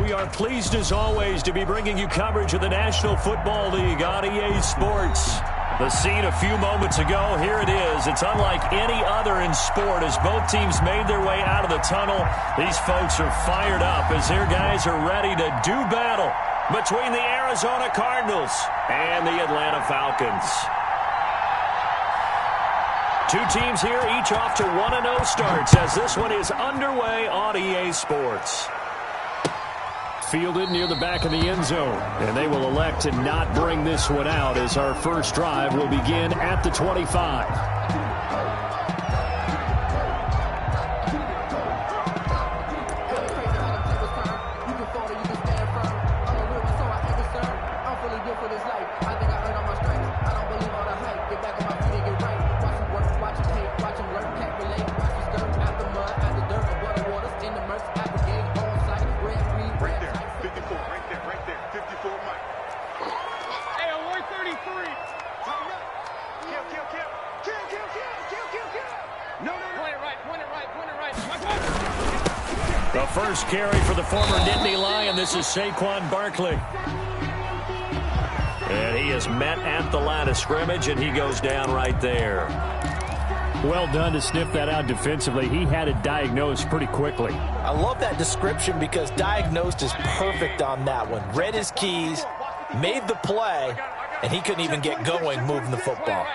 We are pleased as always to be bringing you coverage of the National Football League on EA Sports. The scene a few moments ago, here it is. It's unlike any other in sport as both teams made their way out of the tunnel. These folks are fired up as their guys are ready to do battle between the Arizona Cardinals and the Atlanta Falcons. Two teams here, each off to 1-0 starts as this one is underway on EA Sports. Fielded near the back of the end zone, and they will elect to not bring this one out as our first drive will begin at the 25. The first carry for the former Nittany Lion. This is Saquon Barkley. And he is met at the line of scrimmage, and he goes down right there. Well done to sniff that out defensively. He had it diagnosed pretty quickly. I love that description because diagnosed is perfect on that one. Read his keys, made the play, and he couldn't even get going moving the football.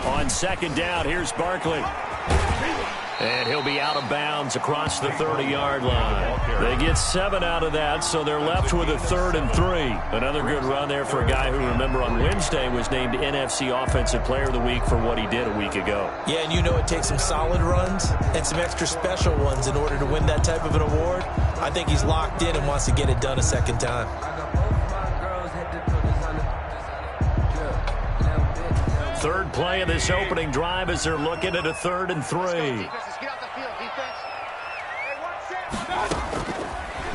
On second down, here's Barkley. And he'll be out of bounds across the 30-yard line. They get 7 out of that, so they're left with a 3rd and 3. Another good run there for a guy who, remember, on Wednesday was named NFC Offensive Player of the Week for what he did a week ago. Yeah, and you know it takes some solid runs and some extra special ones in order to win that type of an award. I think he's locked in and wants to get it done a second time. Third play of this opening drive as they're looking at a 3rd and 3.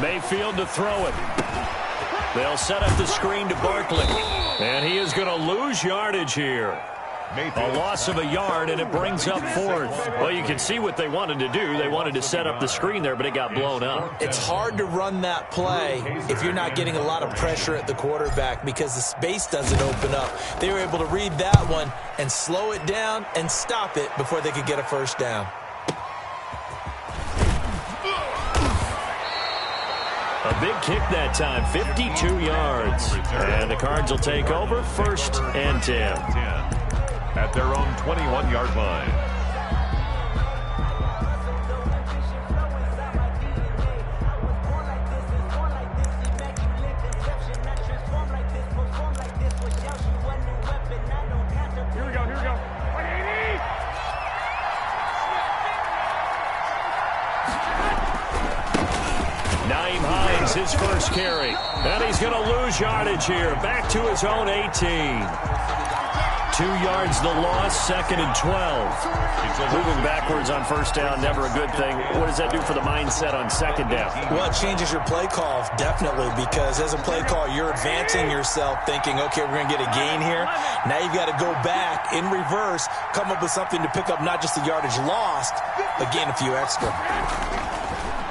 Mayfield to throw it. They'll set up the screen to Barkley. And he is going to lose yardage here. A loss of a yard, and it brings up 4th. Well, you can see what they wanted to do. They wanted to set up the screen there, but it got blown up. It's hard to run that play if you're not getting a lot of pressure at the quarterback because the space doesn't open up. They were able to read that one and slow it down and stop it before they could get a first down. A big kick that time, 52 yards. And the Cards will take over, 1st and 10. At their own 21-yard line. Here we go. Naeem Hines, his first carry. And he's going to lose yardage here. Back to his own 18. 2 yards the loss, 2nd and 12. Moving backwards on first down, never a good thing. What does that do for the mindset on second down? Well, it changes your play call, definitely, because as a play call, you're advancing yourself thinking, okay, we're going to get a gain here. Now you've got to go back in reverse, come up with something to pick up not just the yardage lost, but gain a few extra.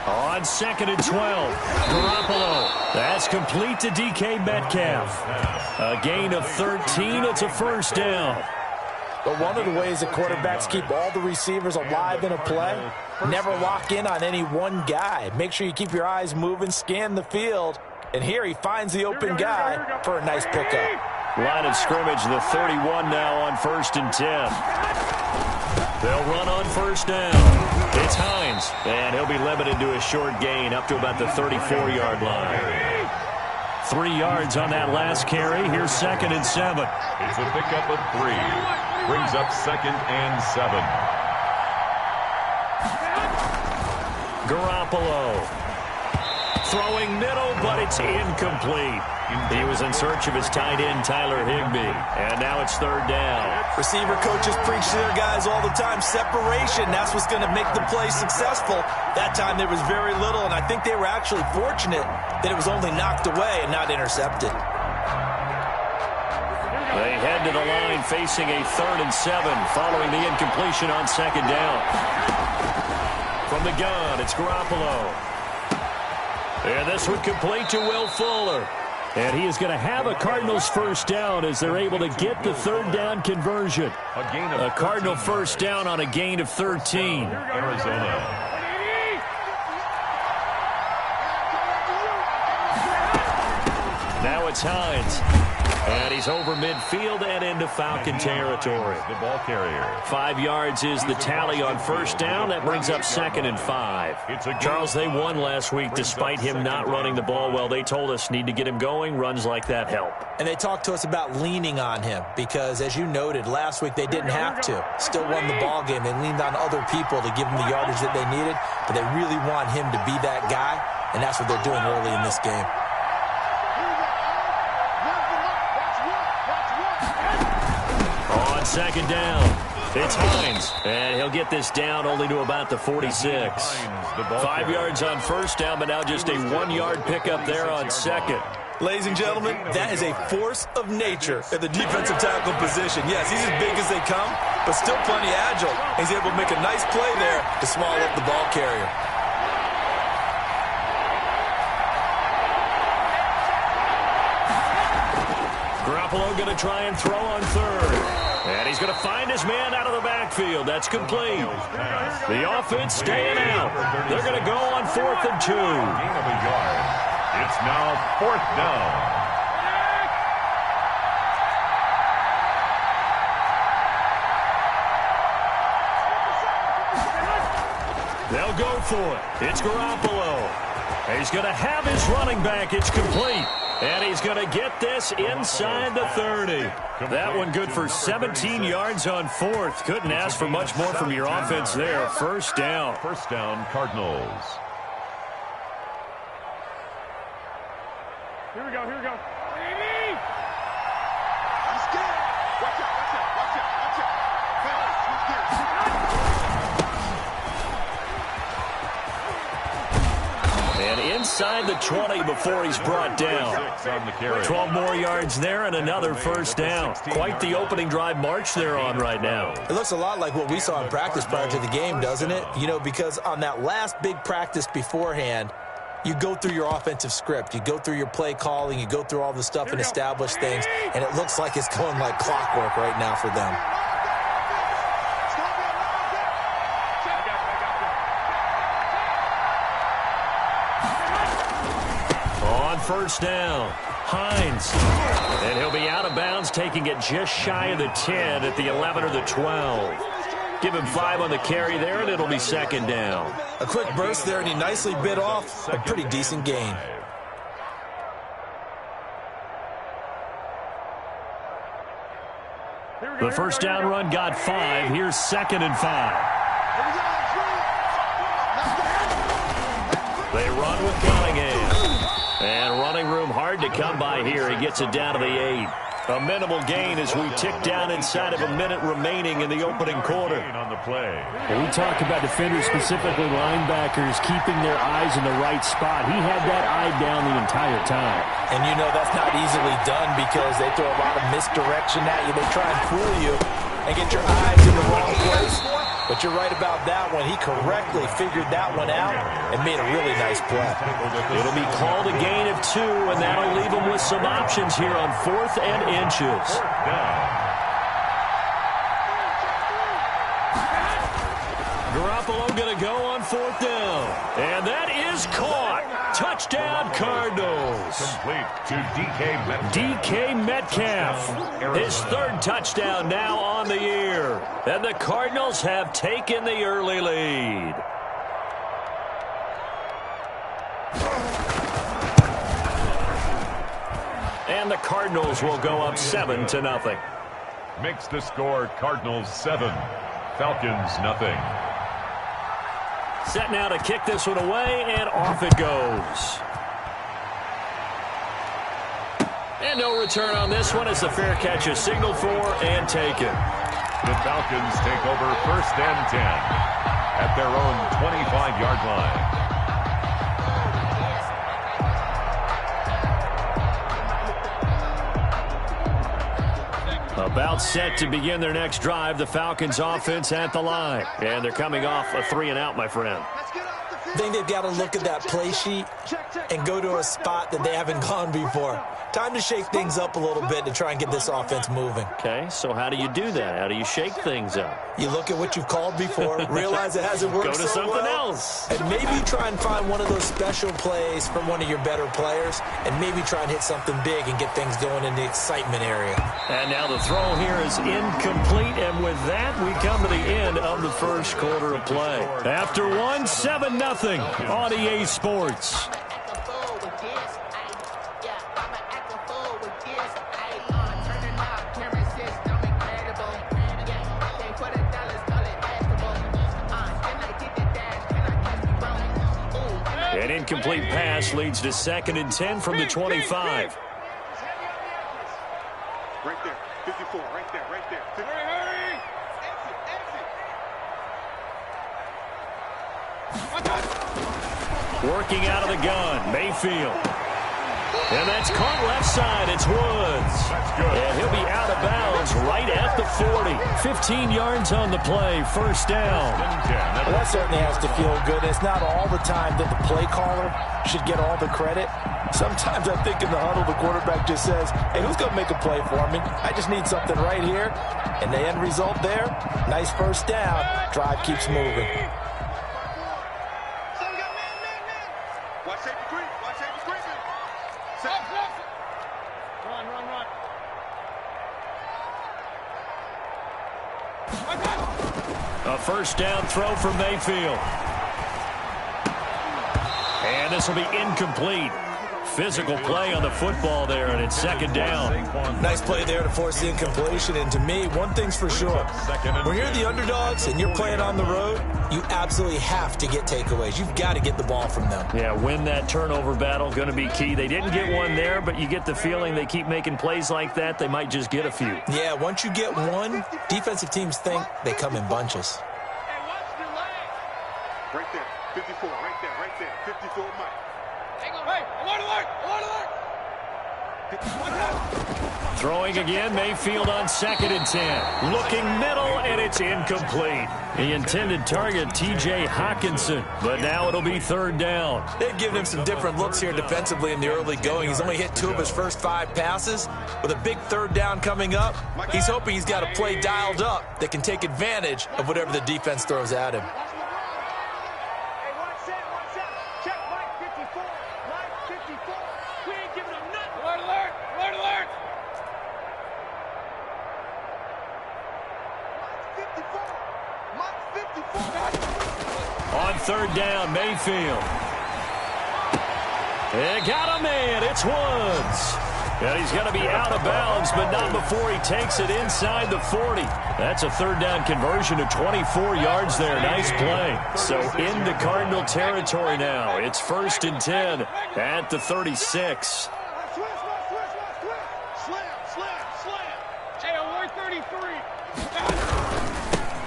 On 2nd and 12, Garoppolo. That's complete to DK Metcalf. A gain of 13. It's a first down. But one of the ways that quarterbacks keep all the receivers alive in a play, never lock in on any one guy. Make sure you keep your eyes moving, scan the field. And here he finds the open guy for a nice pickup. Line of scrimmage, the 31 now on 1st and 10. They'll run on first down. It's Hines, and he'll be limited to a short gain up to about the 34-yard line. 3 yards on that last carry. Here's 2nd and 7. It's a pickup of 3. Brings up 2nd and 7. Garoppolo. Throwing middle, but it's incomplete. He was in search of his tight end, Tyler Higbee. And now it's 3rd down. Receiver coaches preach to their guys all the time. Separation, that's what's going to make the play successful. That time there was very little, and I think they were actually fortunate that it was only knocked away and not intercepted. They head to the line facing a 3rd and 7 following the incompletion on 2nd down. From the gun, it's Garoppolo. And this one complete to Will Fuller. And he is going to have a Cardinals first down as they're able to get the 3rd down conversion. A Cardinal first down on a gain of 13. Arizona. Now it's Hines. And he's over midfield and into Falcon territory. The ball carrier. 5 yards is the tally on first down. That brings up 2nd and 5. Charles, they won last week despite him not running the ball well. They told us need to get him going. Runs like that help. And they talked to us about leaning on him because, as you noted, last week they didn't have to. Still won the ball game. They leaned on other people to give them the yardage that they needed, but they really want him to be that guy, and that's what they're doing early in this game. On 2nd down, it's Hines, and he'll get this down only to about the 46. 5 yards on first down, but now just a 1-yard pickup there on 2nd. Ladies and gentlemen, that is a force of nature at the defensive tackle position. Yes, he's as big as they come, but still plenty agile. He's able to make a nice play there to swallow up the ball carrier. Garoppolo going to try and throw on 3rd. And he's going to find his man out of the backfield. That's complete. The offense staying out. They're going to go on 4th and 2. Gain of a yard. It's now 4th down. They'll go for it. It's Garoppolo. He's going to have his running back. It's complete. And he's going to get this inside the 30. That one good for 17 yards on 4th. Couldn't ask for much more from your offense there. First down. First down, Cardinals. Here we go, here we go. And inside the 20 before he's brought down. 12 more yards there and another first down. Quite the opening drive march they're on right now. It looks a lot like what we saw in practice prior to the game, doesn't it? You know, because on that last big practice beforehand, you go through your offensive script. You go through your play calling. You go through all the stuff and establish things. And it looks like it's going like clockwork right now for them. First down, Hines. And he'll be out of bounds, taking it just shy of the 10 at the 11 or the 12. Give him 5 on the carry there, and it'll be 2nd down. A quick burst there, and he nicely bit off a pretty decent gain. The first down run got 5. Here's 2nd and 5. They run with Cunningham. And running room hard to come by here. He gets it down to the 8. A minimal gain as we tick down inside of a minute remaining in the opening quarter. On the play. When we talk about defenders, specifically linebackers, keeping their eyes in the right spot. He had that eye down the entire time. And you know that's not easily done because they throw a lot of misdirection at you. They try and fool you and get your eyes in the wrong place. But you're right about that one. He correctly figured that one out and made a really nice play. It'll be called a gain of 2, and that'll leave him with some options here on 4th and inches. Garoppolo going to go on 4th down. And that is caught. Touchdown, Cardinals. Complete to DK Metcalf. DK Metcalf. His 3rd touchdown now on the year. And the Cardinals have taken the early lead. And the Cardinals will go up 7-0. Makes the score Cardinals 7, Falcons nothing. Set now to kick this one away, and off it goes. And no return on this one as the fair catch is signaled for and taken. The Falcons take over 1st and 10 at their own 25-yard line. About set to begin their next drive, the Falcons offense at the line. And they're coming off a 3-and-out, my friend. I think they've got to look at that play sheet and go to a spot that they haven't gone before. Time to shake things up a little bit to try and get this offense moving. Okay, so how do you do that? How do you shake things up? You look at what you've called before, realize it hasn't worked so well. Go to something else. And maybe try and find one of those special plays from one of your better players, and maybe try and hit something big and get things going in the excitement area. And now the throw here is incomplete, and with that, we come to the end of the first quarter of play. After one, 7-0 on EA Sports. An incomplete pass leads to 2nd and 10 from the 25. Right there, 54, right there, right there. Hurry, hurry! Exit, exit! Working out of the gun, Mayfield. And that's caught left side. It's Woods. That's good. And he'll be out of bounds right at the 40. 15 yards on the play, first down. Well, that certainly has to feel good. It's not all the time that the play caller should get all the credit. Sometimes I think in the huddle, the quarterback just says, hey, who's going to make a play for me? I just need something right here. And the end result there, nice first down. Drive keeps moving. A first down throw for Mayfield. And this will be incomplete. Physical play on the football there, and it's 2nd down. Nice play there to force the incompletion. And to me, one thing's for sure. When you're the underdogs and you're playing on the road, you absolutely have to get takeaways. You've got to get the ball from them. Yeah, win that turnover battle, going to be key. They didn't get one there, but you get the feeling they keep making plays like that, they might just get a few. Yeah, once you get one, defensive teams think they come in bunches. Right there, 54, right there, right there. 54, Mike. Hey, alert, alert, alert! Throwing again, Mayfield on 2nd and 10. Looking middle, and it's incomplete. The intended target, T.J. Hawkinson, but now it'll be 3rd down. They've given him some different looks here defensively in the early going. He's only hit 2 of his first 5 passes. With a big 3rd down coming up, he's hoping he's got a play dialed up that can take advantage of whatever the defense throws at him. On 3rd down, Mayfield. They got a man. It's Woods. And he's going to be out of bounds, but not before he takes it inside the 40. That's a 3rd down conversion of 24 yards there. Nice play. So into Cardinal territory now. It's 1st and 10 at the 36.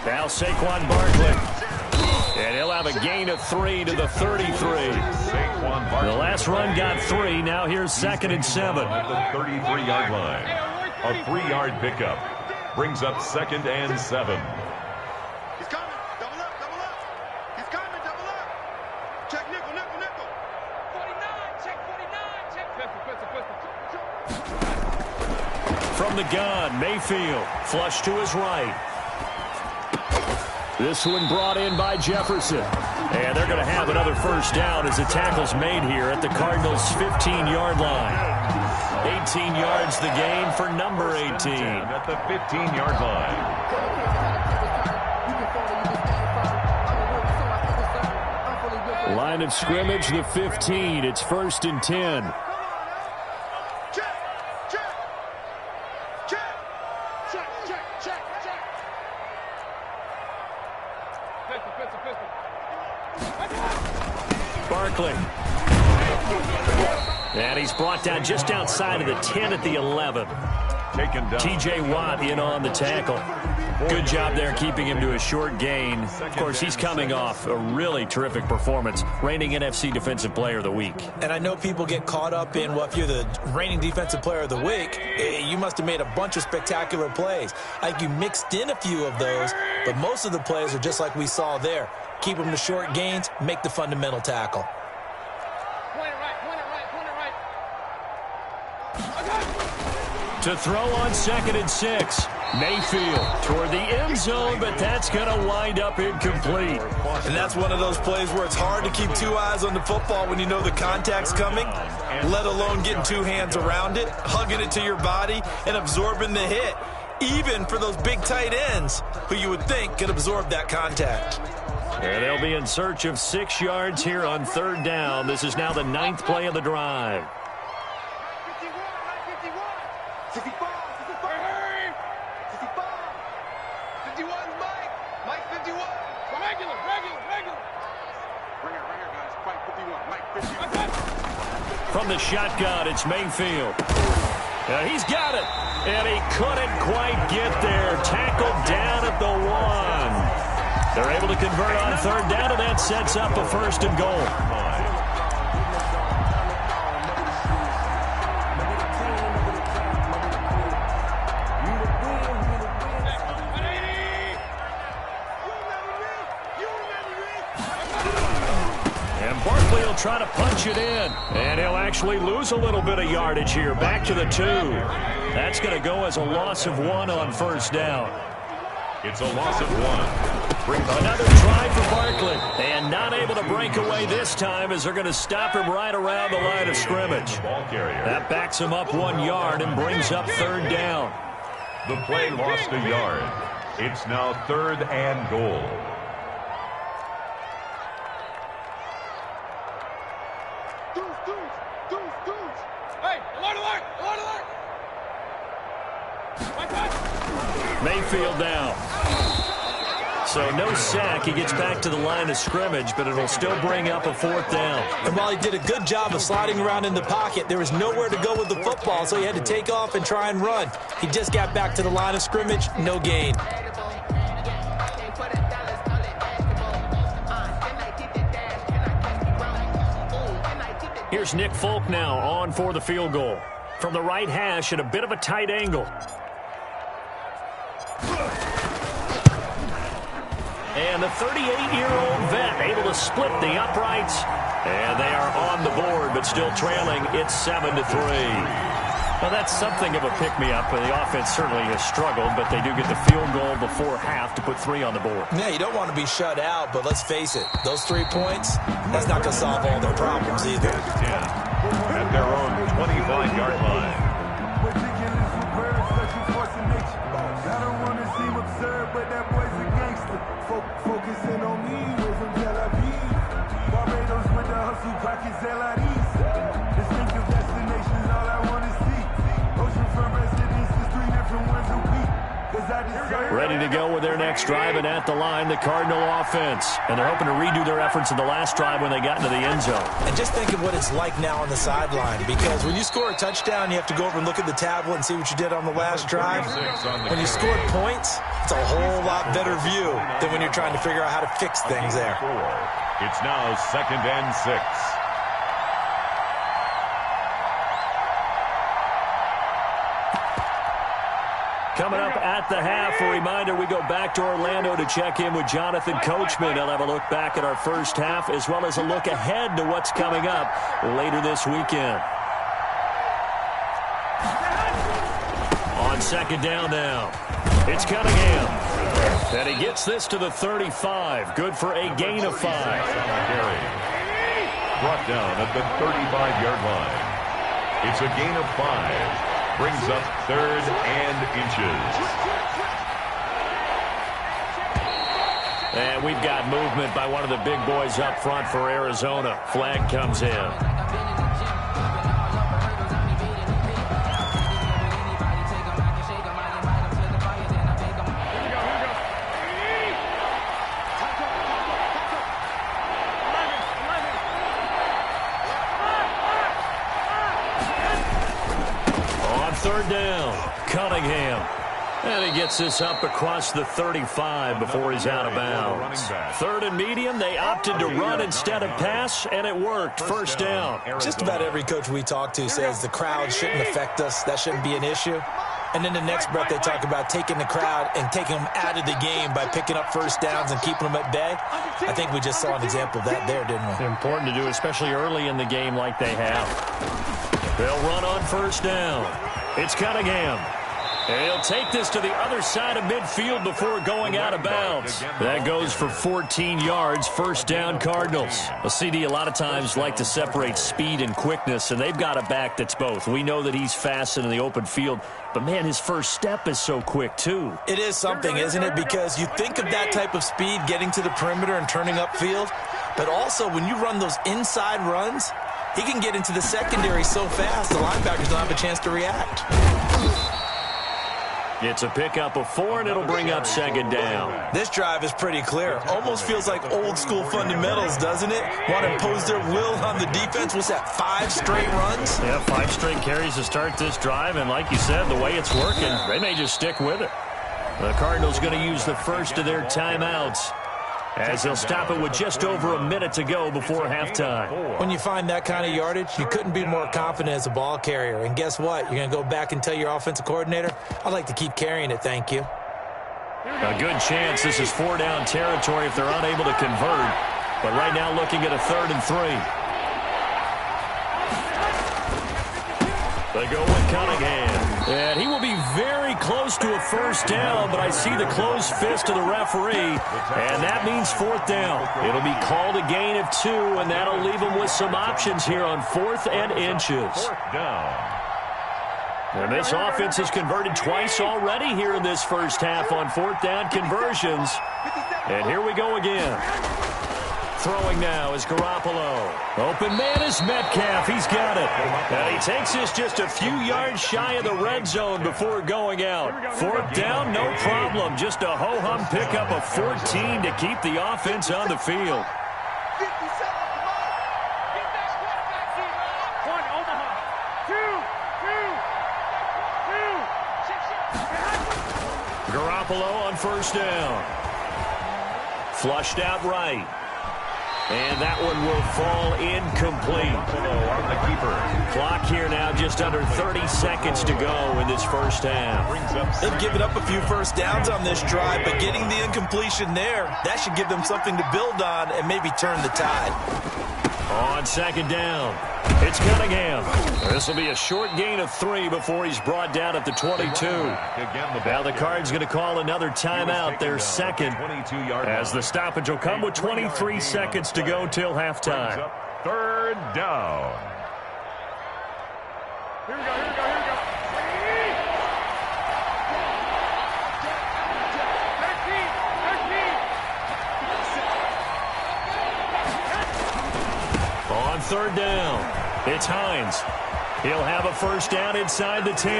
Now Saquon Barkley. And he'll have a gain of 3 to the 33. The last run got 3. Now here's 2nd and 7. At the 33-yard line. A 3-yard pickup brings up 2nd and 7. He's coming. Double up, double up. He's coming, double up. Check nickel, nickel, nickel. 49, check 49. Check pistol. From the gun, Mayfield. Flush to his right. This one brought in by Jefferson. And they're going to have another first down as the tackle's made here at the Cardinals' 15-yard line. 18 yards the gain for number 18. At the 15-yard line. Line of scrimmage, the 15. It's 1st and 10. Barkley. And he's brought down just outside of the 10 at the 11. taken down. T.J. Watt in on the tackle. Good job there keeping him to a short gain. Of course, he's coming off a really terrific performance, reigning NFC Defensive Player of the Week. And I know people get caught up in, well, if you're the reigning Defensive Player of the Week, you must have made a bunch of spectacular plays. Like you mixed in a few of those, but most of the plays are just like we saw there. Keep them to short gains, make the fundamental tackle. To throw on 2nd and 6. Mayfield toward the end zone, but that's going to wind up incomplete. And that's one of those plays where it's hard to keep two eyes on the football when you know the contact's coming, let alone getting two hands around it, hugging it to your body, and absorbing the hit, even for those big tight ends who you would think could absorb that contact. And they'll be in search of 6 yards here on 3rd down. This is now the 9th play of the drive. 55, 51, Mike 51. Regular. Right here, guys. Mike 51. From the shotgun, it's Mayfield. He's got it. And he couldn't quite get there. Tackled down at the 1. They're able to convert on 3rd down, and that sets up a 1st and goal. Try to punch it in, and he'll actually lose a little bit of yardage here. Back to the 2. That's going to go as a loss of 1 on 1st down. It's a loss of 1. Another try for Barkley, and not able to break away this time as they're going to stop him right around the line of scrimmage. That backs him up 1 yard and brings up 3rd down. The play lost a yard. It's now 3rd and goal. Mayfield down. So no sack. He gets back to the line of scrimmage, but it'll still bring up a 4th down. And while he did a good job of sliding around in the pocket, there was nowhere to go with the football, so he had to take off and try and run. He just got back to the line of scrimmage, no gain. Here's Nick Folk now on for the field goal. From the right hash at a bit of a tight angle. And the 38-year-old vet able to split the uprights. And they are on the board, but still trailing. It's 7-3. Well, that's something of a pick-me-up. The offense certainly has struggled, but they do get the field goal before half to put 3 on the board. Yeah, you don't want to be shut out, but let's face it. Those 3 points, that's not going to solve all their problems either. At their own 25-yard line. Focusing on me, we're from Tel Aviv. Barbados with the hustle, pockets LIDs. Distinctive destinations, all I want to see. Oceanfront residences, 3 different ones a week. Ready to go with their next drive, and at the line, the Cardinal offense. And they're hoping to redo their efforts in the last drive when they got into the end zone. And just think of what it's like now on the sideline, because when you score a touchdown, you have to go over and look at the tablet and see what you did on the last drive. When you scored points, it's a whole lot better view than when you're trying to figure out how to fix things there. It's now 2nd and 6. Coming up at the half, a reminder, we go back to Orlando to check in with Jonathan Coachman. He'll have a look back at our first half as well as a look ahead to what's coming up later this weekend. On 2nd down now, it's Cunningham. And he gets this to the 35. Good for a gain of 5. Brought down at the 35-yard line. It's a gain of 5. Brings up 3rd and inches. And we've got movement by one of the big boys up front for Arizona. Flag comes in. Cunningham. And he gets this up across the 35 before he's out of bounds. 3rd and medium, they opted to run instead of pass, and it worked. First down. Just about every coach we talk to says the crowd shouldn't affect us. That shouldn't be an issue. And then the next breath they talk about taking the crowd and taking them out of the game by picking up first downs and keeping them at bay. I think we just saw an example of that there, didn't we? Important to do, especially early in the game like they have. They'll run on first down. It's Cunningham. And he'll take this to the other side of midfield before going out of bounds. That goes for 14 yards, first down Cardinals. A CD a lot of times like to separate speed and quickness, and they've got a back that's both. We know that he's fast in the open field, but, man, his first step is so quick, too. It is something, isn't it? Because you think of that type of speed getting to the perimeter and turning upfield, but also when you run those inside runs, he can get into the secondary so fast the linebackers don't have a chance to react. It's a pickup of 4, and it'll bring up second down. This drive is pretty clear. Almost feels like old-school fundamentals, doesn't it? Want to impose their will on the defense. What's that, 5 straight runs? Yeah, 5 straight carries to start this drive, and like you said, the way it's working, they may just stick with it. The Cardinals going to use the first of their timeouts, as they'll stop it with just over a minute to go before halftime. When you find that kind of yardage, you couldn't be more confident as a ball carrier. And guess what? You're going to go back and tell your offensive coordinator, I'd like to keep carrying it, thank you. A good chance this is 4-down territory if they're unable to convert. But right now looking at a 3rd and 3. They go with Cunningham. And he will be very close to a first down, but I see the closed fist of the referee, and that means 4th down. It'll be called a gain of 2, and that'll leave them with some options here on 4th and inches. 4th down. And this offense has converted twice already here in this first half on 4th down conversions. And here we go again. Throwing now is Garoppolo. Open man is Metcalf. He's got it. And he takes this just a few yards shy of the red zone before going out. 4th down, no problem. Just a ho-hum pickup of 14 to keep the offense on the field. Garoppolo on first down. Flushed out right. And that one will fall incomplete. On the keeper. Clock here now just under 30 seconds to go in this first half. They've given up a few first downs on this drive, but getting the incompletion there, that should give them something to build on and maybe turn the tide. On second down, it's Cunningham. This will be a short gain of 3 before he's brought down at the 22. Now the Cards going to call another timeout, their second, as the stoppage will come with 23 seconds to go till halftime. 3rd down. Here we go, here we go, here we go. On 3rd down, it's Hines. He'll have a first down inside the 10.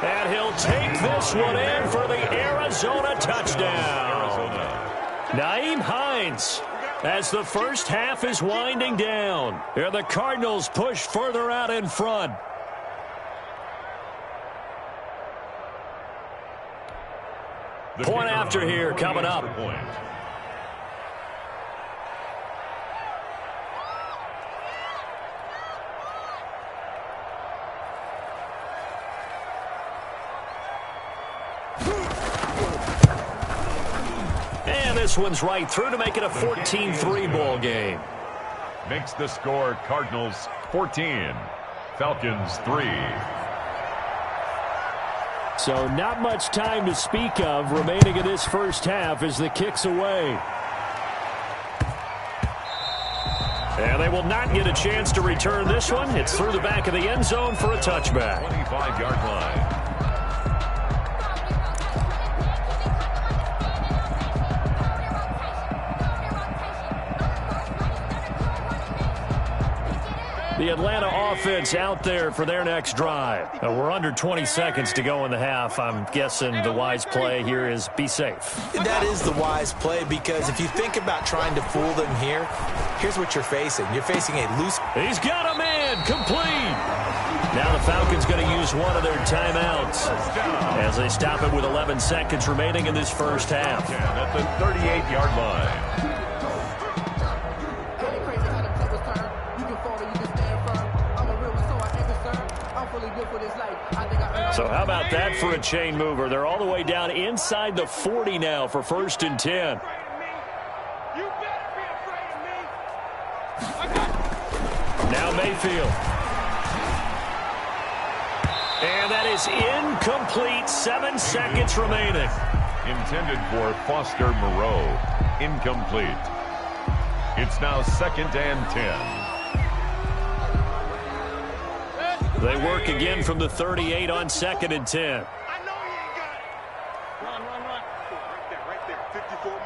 And he'll take this one in for the Arizona touchdown. Nyheim Hines, as the first half is winding down. Here the Cardinals push further out in front. Point after here coming up. And this one's right through to make it a 14-3 ball game. Makes the score Cardinals 14, Falcons 3. So not much time to speak of remaining in this first half as the kick's away. And they will not get a chance to return this one. It's through the back of the end zone for a touchback. 25-yard line. The Atlanta offense out there for their next drive. We're under 20 seconds to go in the half. I'm guessing the wise play here is be safe. That is the wise play, because if you think about trying to fool them here, here's what you're facing. You're facing a loose... He's got a man complete. Now the Falcons going to use one of their timeouts as they stop it with 11 seconds remaining in this first half. At the 38-yard line. So how about that for a chain mover? They're all the way down inside the 40 now for 1st and 10. Now Mayfield. And that is incomplete. 7 seconds remaining. Intended for Foster Moreau. Incomplete. It's now 2nd and 10. They work again from the 38 on 2nd and 10. I know he ain't got it. Run. Right there. 54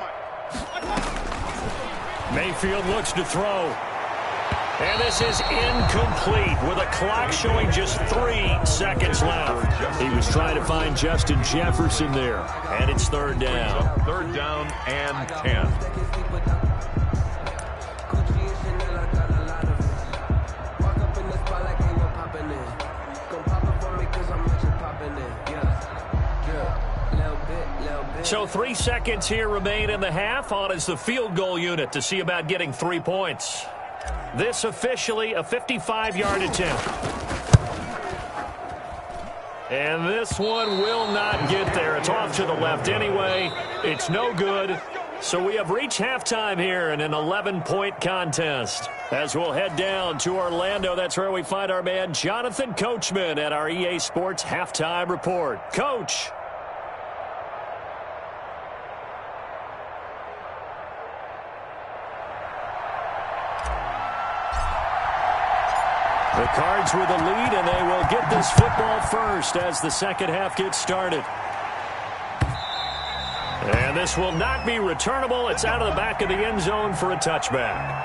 Mike. Mayfield looks to throw. And this is incomplete with a clock showing just 3 seconds left. He was trying to find Justin Jefferson there. And it's 3rd down. 3rd down and 10. So 3 seconds here remain in the half. On is the field goal unit to see about getting 3 points. This officially a 55-yard attempt. And this one will not get there. It's off to the left anyway. It's no good. So we have reached halftime here in an 11-point contest. As we'll head down to Orlando, that's where we find our man Jonathan Coachman at our EA Sports Halftime Report. Coach. The Cards with a lead, and they will get this football first as the second half gets started. And this will not be returnable. It's out of the back of the end zone for a touchback.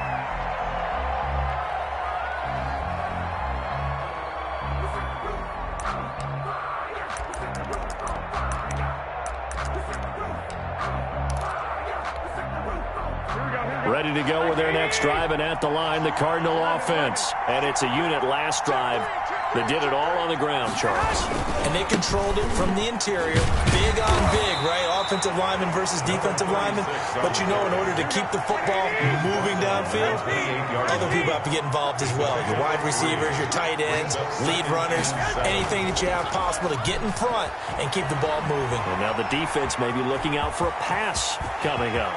Ready to go with their next drive, and at the line, the Cardinal offense. And it's a unit last drive that did it all on the ground, Charles. And they controlled it from the interior. Big on big, right? Offensive lineman versus defensive lineman. But you know, in order to keep the football moving downfield, other people have to get involved as well. Your wide receivers, your tight ends, lead runners, anything that you have possible to get in front and keep the ball moving. And now the defense may be looking out for a pass coming up.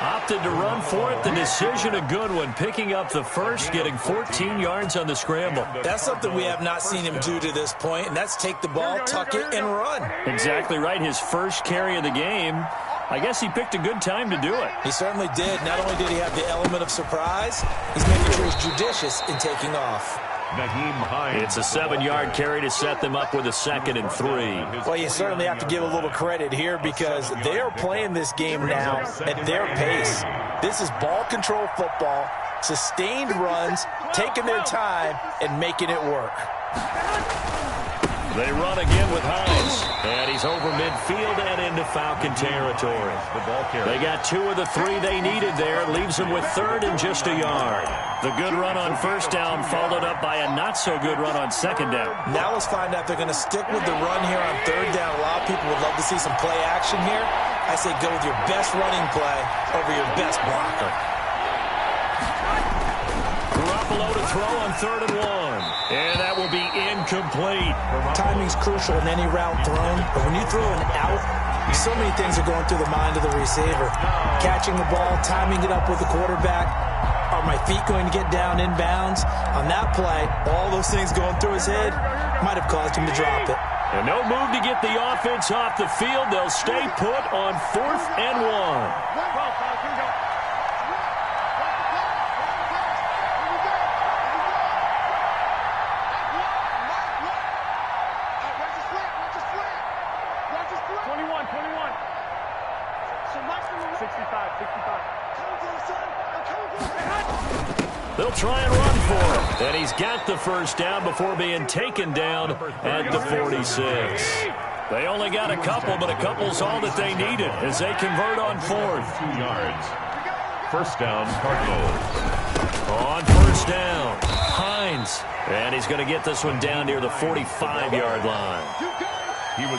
Opted to run for it. The decision a good one. Picking up the first, getting 14 yards on the scramble. That's something we have not seen him do to this point, and that's take the ball, tuck it, and run. Exactly right. His first carry of the game. I guess he picked a good time to do it. He certainly did. Not only did he have the element of surprise, he's making sure he's judicious in taking off. It's a 7-yard carry to set them up with a 2nd and 3. Well, you certainly have to give a little credit here because they are playing this game now at their pace. This is ball control football, sustained runs, taking their time, and making it work. They run again with Hines. And he's over midfield and into Falcon territory. They got 2 of the 3 they needed there. Leaves them with 3rd and just a yard. The good run on 1st down followed up by a not-so-good run on 2nd down. Now let's find out if they're going to stick with the run here on 3rd down. A lot of people would love to see some play action here. I say go with your best running play over your best blocker. Garoppolo to throw on 3rd and 1. And that will be incomplete. Timing's crucial in any route thrown, but when you throw an out, so many things are going through the mind of the receiver. Catching the ball, timing it up with the quarterback. Are my feet going to get down in bounds? On that play, all those things going through his head might have caused him to drop it. And no move to get the offense off the field. They'll stay put on 4th and 1. They'll try and run for him. And he's got the 1st down before being taken down at the 46. They only got a couple, but a couple's all that they needed as they convert on 4th. 2 yards. 1st down, Cardinals. On first down, Hines. And he's going to get this one down near the 45-yard line.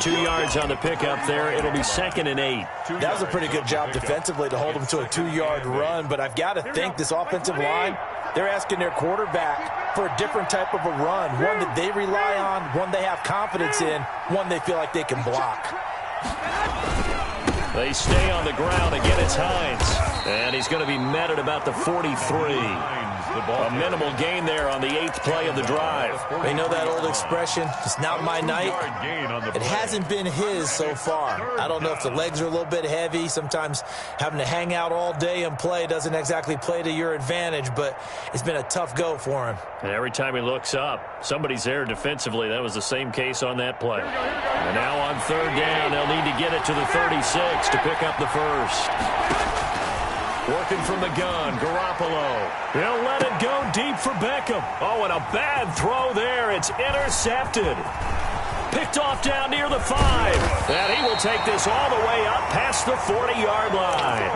2 yards on the pickup there. It'll be 2nd and 8. That was a pretty good job defensively to hold him to a 2-yard run, but I've got to think this offensive line, they're asking their quarterback for a different type of a run, one that they rely on, one they have confidence in, one they feel like they can block. They stay on the ground. Again, it's Hines. And he's going to be met at about the 43. A minimal gain there on the 8th play of the drive. They know that old expression, it's not my night. It hasn't been his so far. I don't know if the legs are a little bit heavy. Sometimes having to hang out all day and play doesn't exactly play to your advantage, but it's been a tough go for him. And every time he looks up, somebody's there defensively. That was the same case on that play. And now on 3rd down, they'll need to get it to the 36 to pick up the first. Working from the gun, Garoppolo. He'll let it go deep for Beckham. Oh, and a bad throw there. It's intercepted. Picked off down near the 5. And he will take this all the way up past the 40-yard line.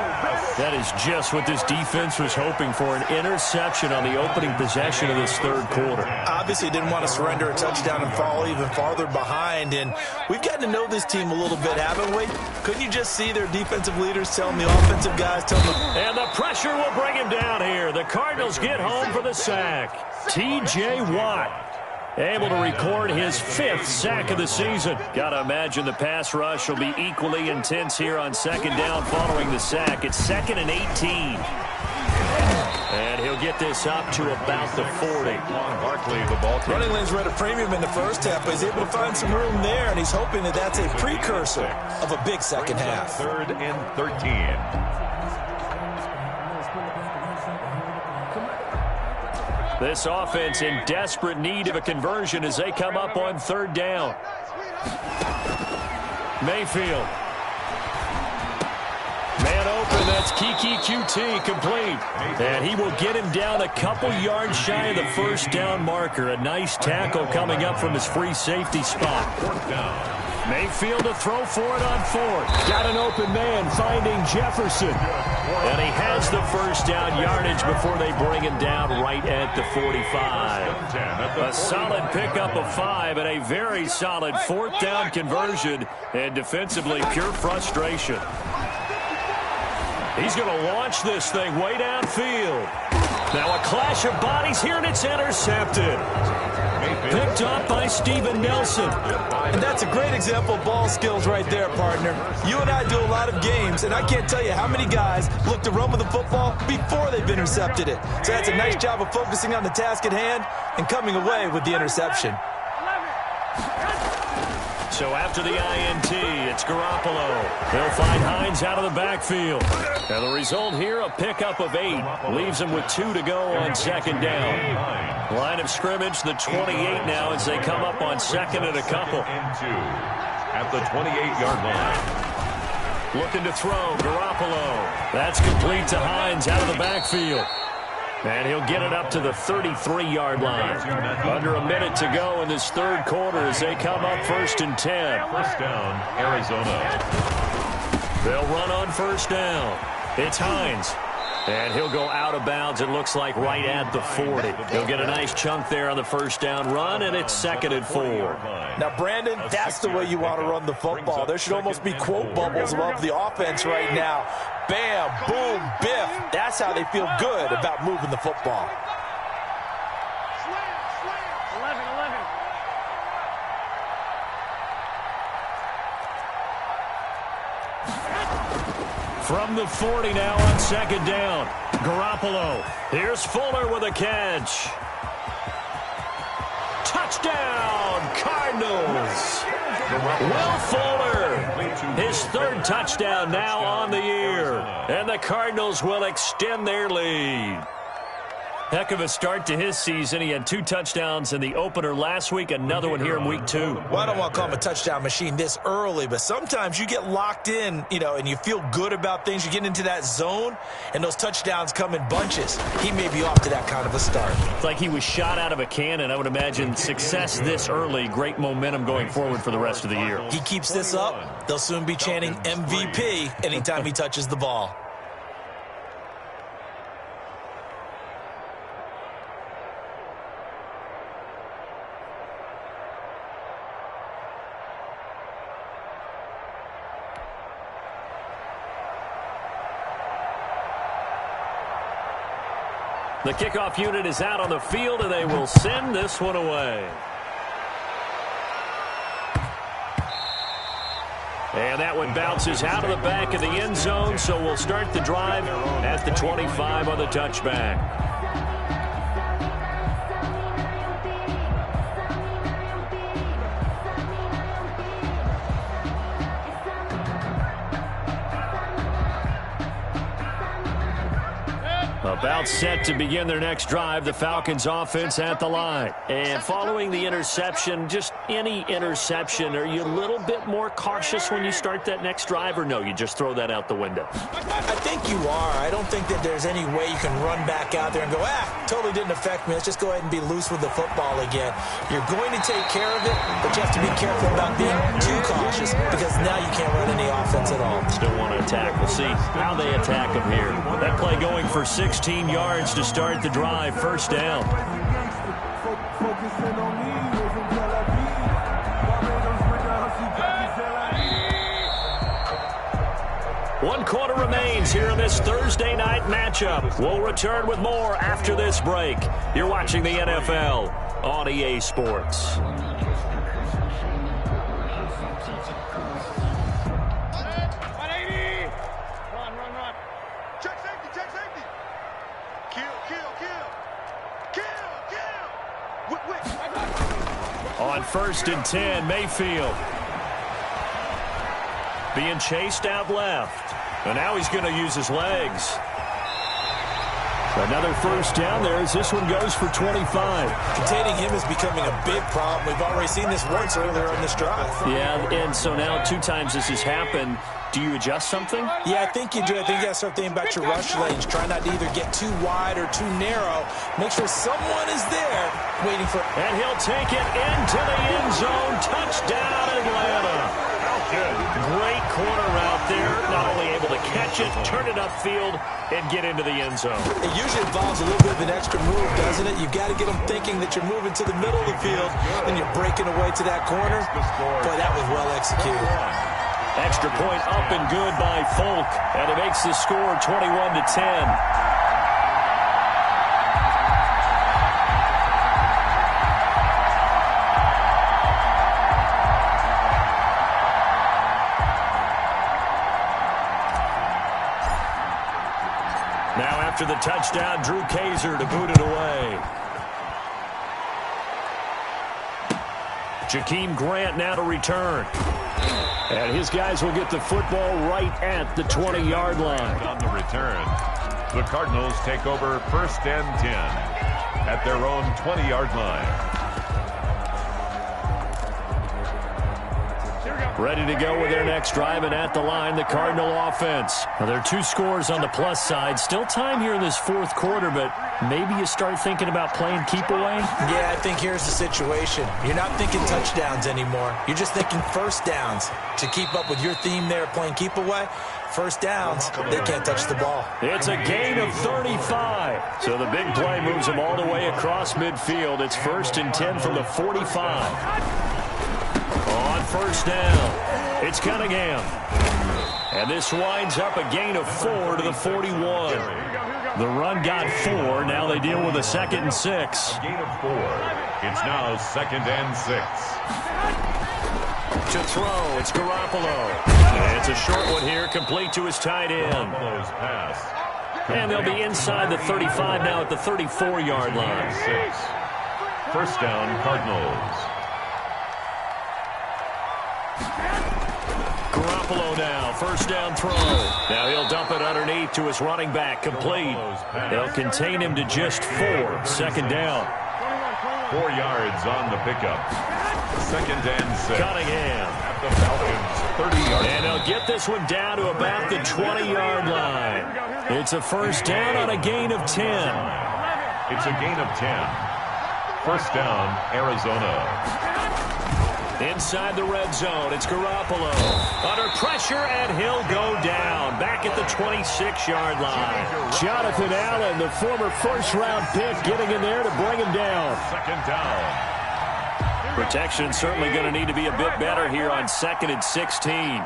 That is just what this defense was hoping for, an interception on the opening possession of this 3rd quarter. Obviously didn't want to surrender a touchdown and fall even farther behind, and we've gotten to know this team a little bit, haven't we? Couldn't you just see their defensive leaders telling the offensive guys, telling them... And the pressure will bring him down here. The Cardinals get home for the sack. T.J. Watt able to record his 5th sack of the season. Gotta imagine the pass rush will be equally intense here on 2nd down following the sack. It's 2nd and 18. And he'll get this up to about the 40. Running lanes were at a premium in the first half, but he's able to find some room there, and he's hoping that that's a precursor of a big second half. 3rd and 13. This offense in desperate need of a conversion as they come up on 3rd down. Mayfield. Man open, that's Kiki QT, complete. And he will get him down a couple yards shy of the first down marker. A nice tackle coming up from his free safety spot. 4th down. Mayfield to throw for it on 4th. Got an open man finding Jefferson. And he has the first down yardage before they bring him down right at the 45. A solid pickup of 5 and a very solid 4th down conversion. And defensively, pure frustration. He's going to launch this thing way downfield. Now a clash of bodies here, and it's intercepted. Picked up by Steven Nelson. And that's a great example of ball skills right there, partner. You and I do a lot of games, and I can't tell you how many guys look to run with the football before they've intercepted it. So that's a nice job of focusing on the task at hand and coming away with the interception. So after the INT, it's Garoppolo. They'll find Hines out of the backfield. And the result here, a pickup of 8. Leaves them with 2 to go on 2nd down. Line of scrimmage, the 28 now as they come up on 2nd and a couple. At the 28-yard line. Looking to throw, Garoppolo. That's complete to Hines out of the backfield. And he'll get it up to the 33-yard line. Under a minute to go in this 3rd quarter as they come up 1st and 10. 1st down, Arizona. They'll run on 1st down. It's Hines. And he'll go out of bounds, it looks like, right at the 40. He'll get a nice chunk there on the 1st down run, and it's 2nd and 4. Now, Brandon, that's the way you want to run the football. There should almost be quote bubbles above the offense right now. Bam, boom, biff. That's how they feel good about moving the football. From the 40 now on 2nd down. Garoppolo. Here's Fuller with a catch. Touchdown, Cardinals. Will Fuller. His 3rd touchdown now on the year. And the Cardinals will extend their lead. Heck of a start to his season. He had 2 touchdowns in the opener last week, another one here in week 2. Well, I don't want to call him a touchdown machine this early, but sometimes you get locked in, and you feel good about things. You get into that zone, and those touchdowns come in bunches. He may be off to that kind of a start. It's like he was shot out of a cannon. I would imagine success this early, great momentum going forward for the rest of the year. He keeps this up, they'll soon be chanting MVP anytime he touches the ball. The kickoff unit is out on the field, and they will send this one away. And that one bounces out of the back of the end zone, so we'll start the drive at the 25 on the touchback. About set to begin their next drive, the Falcons offense at the line. And following the interception, just any interception, are you a little bit more cautious when you start that next drive, or no, you just throw that out the window? I think you are. I don't think that there's any way you can run back out there and go, totally didn't affect me. Let's just go ahead and be loose with the football again. You're going to take care of it, but you have to be careful about being too cautious because now you can't run any offense at all. Still want to attack. We'll see how they attack them here. That play going for 16 yards to start the drive. First down. One quarter remains here in this Thursday night matchup. We'll return with more after this break. You're watching the NFL on EA Sports. On 1st and 10, Mayfield being chased out left. And now he's going to use his legs. Another first down there as this one goes for 25. Containing him is becoming a big problem. We've already seen this once earlier on this drive. Yeah, and so now 2 times this has happened. Do you adjust something? Yeah, I think you do. I think you got to start thinking about your rush lanes. Try not to either get too wide or too narrow. Make sure someone is there waiting for... And he'll take it into the end zone. Touchdown, Atlanta. Great corner route there. Not only able to catch it, turn it upfield, and get into the end zone. It usually involves a little bit of an extra move, doesn't it? You've got to get them thinking that you're moving to the middle of the field, and you're breaking away to that corner. Boy, that was well executed. Extra point up and good by Folk, and it makes the score 21-10. Now after the touchdown, Drew Kaiser to boot it away. Jakeem Grant now to return. And his guys will get the football right at the 20-yard line. On the return, the Cardinals take over 1st and 10 at their own 20-yard line. Ready to go with their next drive, and at the line, the Cardinal offense. Now, there are 2 scores on the plus side. Still time here in this 4th quarter, but maybe you start thinking about playing keep away? Yeah, I think here's the situation. You're not thinking touchdowns anymore. You're just thinking first downs. To keep up with your theme there, playing keep away, first downs, they can't touch the ball. It's a gain of 35. So the big play moves them all the way across midfield. It's 1st and 10 from the 45. On 1st down, it's Cunningham. And this winds up a gain of 4 to the 41. The run got 4. Now they deal with a 2nd and 6. Gain of 4. It's now 2nd and 6. To throw, it's Garoppolo. And it's a short one here, complete to his tight end. And they'll be inside the 35 now at the 34-yard line. 6. First down, Cardinals. Garoppolo now, 1st down throw. Now he'll dump it underneath to his running back, complete. They'll contain him to just 4. 2nd down. 4 yards on the pickup. 2nd and 6. Cunningham. At the Falcons, 30-yard. And they'll get this one down to about the 20-yard line. It's a 1st down on a gain of 10. It's a gain of 10. 1st down, Arizona. Inside the red zone, it's Garoppolo. Under pressure, and he'll go down. Back at the 26-yard line. Jonathan Allen, the former 1st-round pick, getting in there to bring him down. 2nd down. Protection certainly going to need to be a bit better here on 2nd and 16.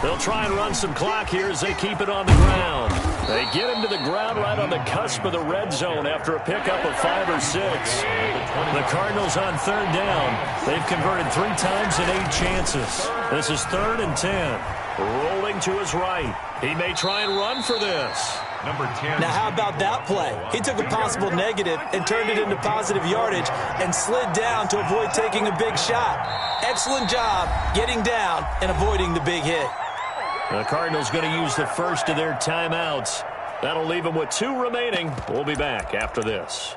They'll try and run some clock here as they keep it on the ground. They get him to the ground right on the cusp of the red zone after a pickup of 5 or 6. The Cardinals on third down. They've converted 3 times in 8 chances. This is 3rd and 10. Rolling to his right. He may try and run for this. Number 10. Now, how about that play? He took a possible negative and turned it into positive yardage and slid down to avoid taking a big shot. Excellent job getting down and avoiding the big hit. The Cardinals going to use the first of their timeouts. That'll leave them with 2 remaining. We'll be back after this.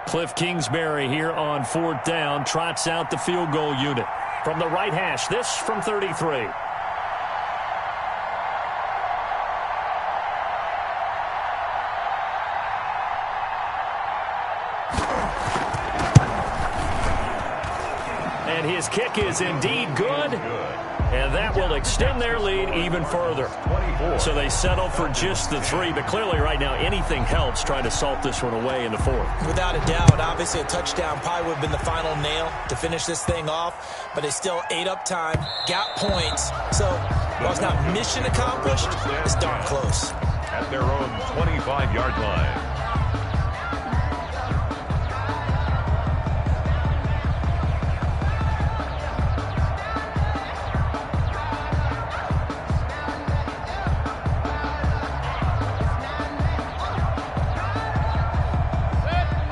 Cliff Kingsbury here on 4th down, trots out the field goal unit. From the right hash, this from 33. And his kick is indeed good. And that will extend their lead even further. So they settle for just the 3. But clearly right now anything helps trying to salt this one away in the 4th. Without a doubt, obviously a touchdown probably would have been the final nail to finish this thing off. But they still ate up time, got points. So while it's not mission accomplished, it's darn close. At their own 25-yard line.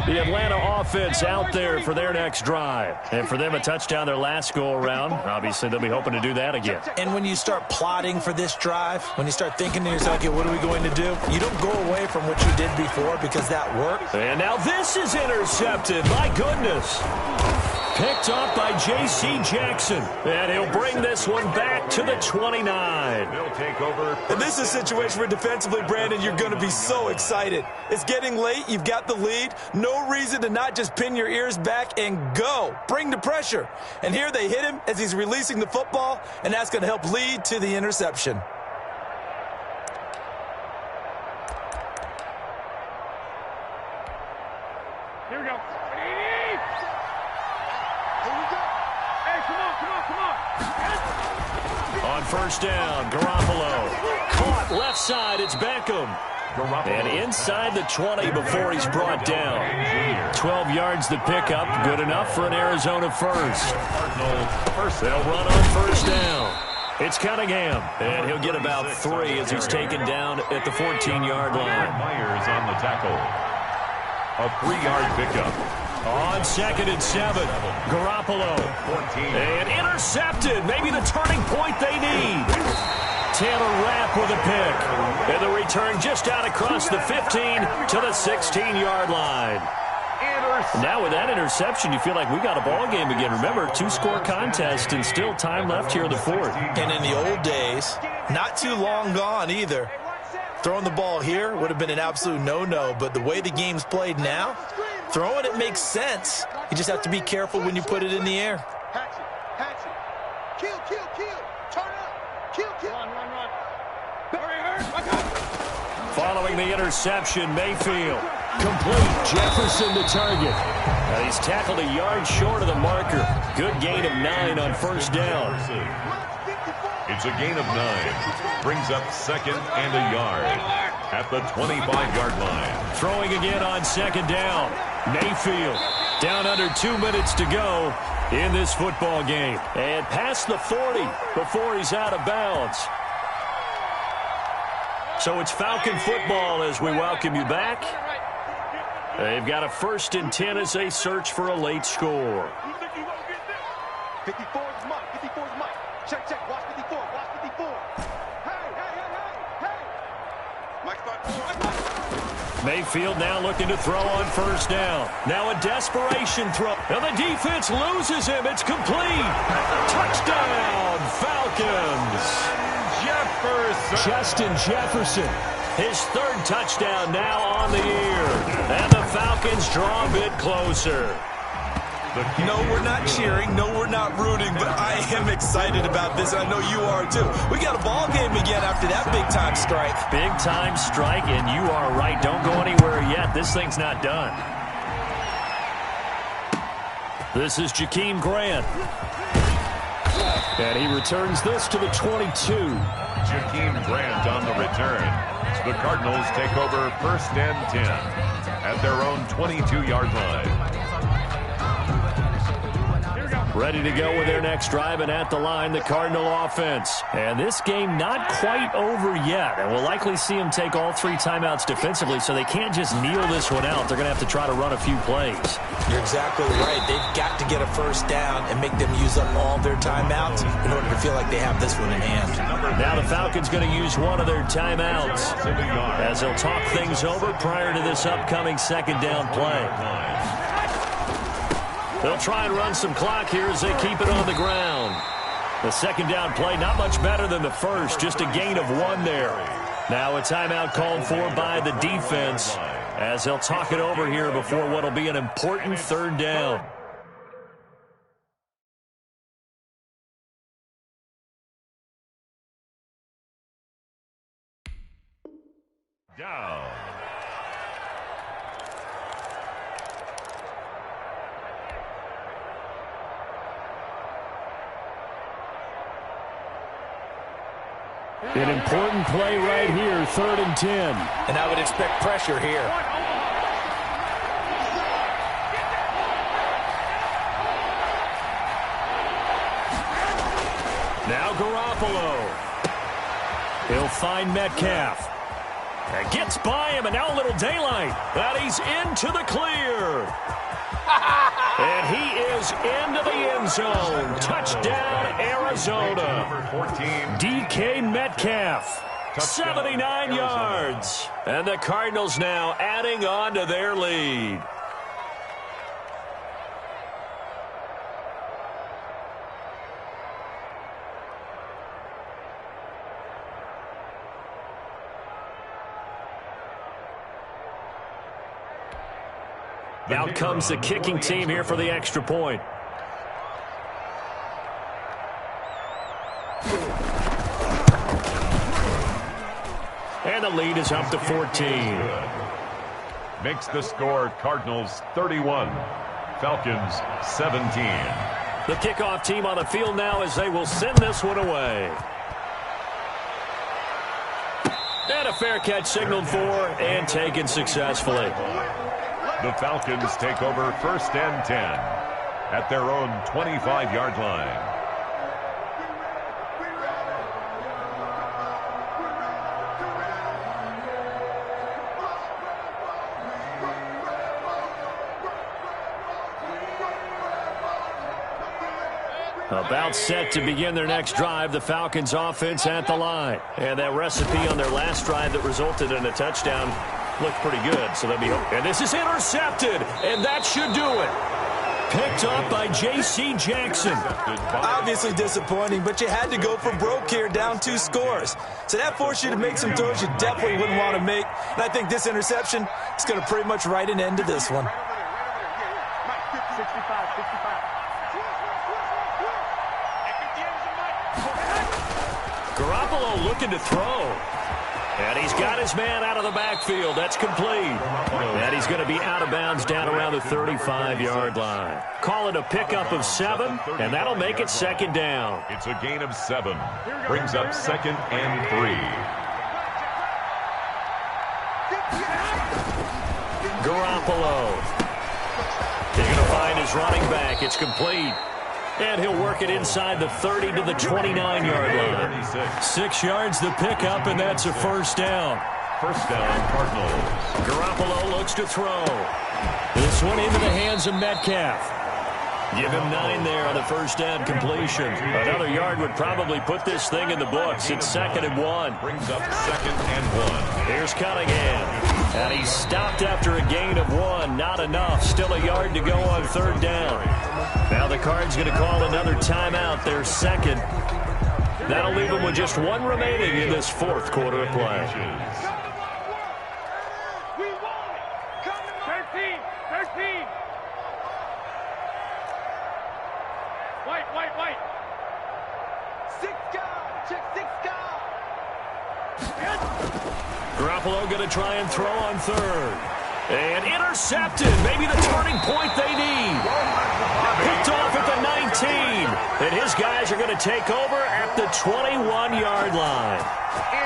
The Atlanta offense out there for their next drive. And for them, a touchdown their last go-around. Obviously, they'll be hoping to do that again. And when you start plotting for this drive, when you start thinking to yourself, okay, what are we going to do? You don't go away from what you did before because that worked. And now this is intercepted. My goodness. Picked off by J.C. Jackson. And he'll bring this one back to the 29. They'll take over. And this is a situation where defensively, Brandon, you're going to be so excited. It's getting late. You've got the lead. No reason to not just pin your ears back and go. Bring the pressure. And here they hit him as he's releasing the football, and that's going to help lead to the interception. Here we go. On first down, Garoppolo. Caught left side, it's Beckham. And inside the 20 before he's brought down. 12 yards to pick up, good enough for an Arizona first. They'll run on first down. It's Cunningham, and he'll get about 3 as he's taken down at the 14-yard line. Myers on the tackle. A 3-yard pickup. On 2nd and 7, Garoppolo. 14. And intercepted, maybe the turning point they need. Taylor Rapp with a pick. And the return just out across the 15 to the 16-yard line. Now with that interception, you feel like we got a ball game again. Remember, 2-score contest and still time left here in the 4th. And in the old days, not too long gone either, throwing the ball here would have been an absolute no-no. But the way the game's played now, throwing it makes sense. You just have to be careful when you put it in the air. Hatch it. Kill. Turn up. Kill. Run. Following the interception, Mayfield. Complete. Jefferson the target. And he's tackled a yard short of the marker. Good gain of 9 on first down. It's a gain of 9. Brings up 2nd and a yard at the 25-yard line. Throwing again on 2nd down. Mayfield down under 2 minutes to go in this football game. And past the 40 before he's out of bounds. So it's Falcon football as we welcome you back. They've got a 1st and 10 as they search for a late score. 54 is Mike. 54 is Mike. Check. Watch 54. Hey. Mike. Mayfield now looking to throw on first down. Now a desperation throw. And the defense loses him. It's complete. Touchdown, Falcons. Justin Jefferson. His 3rd touchdown now on the year. And the Falcons draw a bit closer. No, we're not cheering. No, we're not rooting. But I am excited about this. I know you are, too. We got a ball game again after that big-time strike. Big-time strike, and you are right. Don't go anywhere yet. but this thing's not done. This is Jakeem Grant. And he returns this to the 22. Jakeem Grant on the return. So the Cardinals take over 1st and 10 at their own 22-yard line. Ready to go with their next drive, and at the line, the Cardinal offense. And this game not quite over yet, and we'll likely see them take all 3 timeouts defensively, so they can't just kneel this one out. They're going to have to try to run a few plays. You're exactly right. They've got to get a first down and make them use up all their timeouts in order to feel like they have this one in hand. Now the Falcons going to use one of their timeouts as they'll talk things over prior to this upcoming second down play. They'll try and run some clock here as they keep it on the ground. The second down play, not much better than the first, just a gain of 1 there. Now a timeout called for by the defense as they'll talk it over here before what will be an important 3rd down. Down. An important play right here, 3rd and 10. And I would expect pressure here. Now Garoppolo. He'll find Metcalf. And gets by him, and now a little daylight. And he's into the clear. And he is into the end zone. Touchdown, Arizona. 14. DK Metcalf, 79 yards. And the Cardinals now adding on to their lead. Out comes the kicking team here for the extra point. And the lead is up to 14. Makes the score Cardinals 31, Falcons 17. The kickoff team on the field now as they will send this one away. And a fair catch signaled for and taken successfully. The Falcons take over 1st and 10 at their own 25-yard line. About set to begin their next drive, the Falcons offense at the line. And that recipe on their last drive that resulted in a touchdown looked pretty good, so they'll be home. And this is intercepted, and that should do it. Picked up by J.C. Jackson. Obviously disappointing, but you had to go for broke here, down 2 scores. So that forced you to make some throws you definitely wouldn't want to make. And I think this interception is going to pretty much write an end to this one. 65. Garoppolo looking to throw. And he's got his man out of the backfield. That's complete. And he's going to be out of bounds down around the 35-yard line. Call it a pickup of 7, and that'll make it second down. It's a gain of 7. Brings up 2nd and 3. Garoppolo. He's going to find his running back. It's complete. And he'll work it inside the 30 to the 29-yard line. 6 yards the pickup, and that's a first down. First down, Cardinals. Garoppolo looks to throw. This one into the hands of Metcalf. Give him 9 there on the first down completion. Another yard would probably put this thing in the books. It's 2nd and 1. Brings up 2nd and 1. Here's Cunningham. And he's stopped after a gain of 1. Not enough. Still a yard to go on 3rd down. Now the Cards going to call another timeout. Their 2nd. That'll leave them with just 1 remaining in this 4th quarter of play. 13. White. 6 guard. Check 6 guard. Garoppolo going to try and throw on 3rd. And intercepted. Maybe the turning point they need. Picked off at the 19. And his guys are going to take over at the 21-yard line.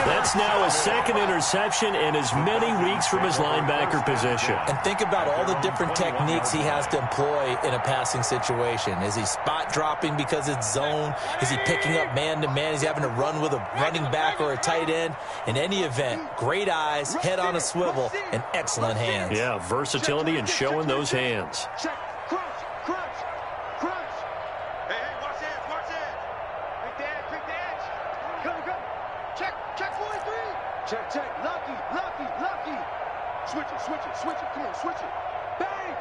That's now his second interception in as many weeks from his linebacker position. And think about all the different techniques he has to employ in a passing situation. Is he spot dropping because it's zone? Is he picking up man-to-man? Is he having to run with a running back or a tight end? In any event, great eyes, head on a swivel, and excellent hands. Yeah, versatility and showing those hands. Check. Crunch. Hey, watch edge. Pick the edge. Come. Check 43. Check. Lucky. Switch it. Come on, switch it. Bang.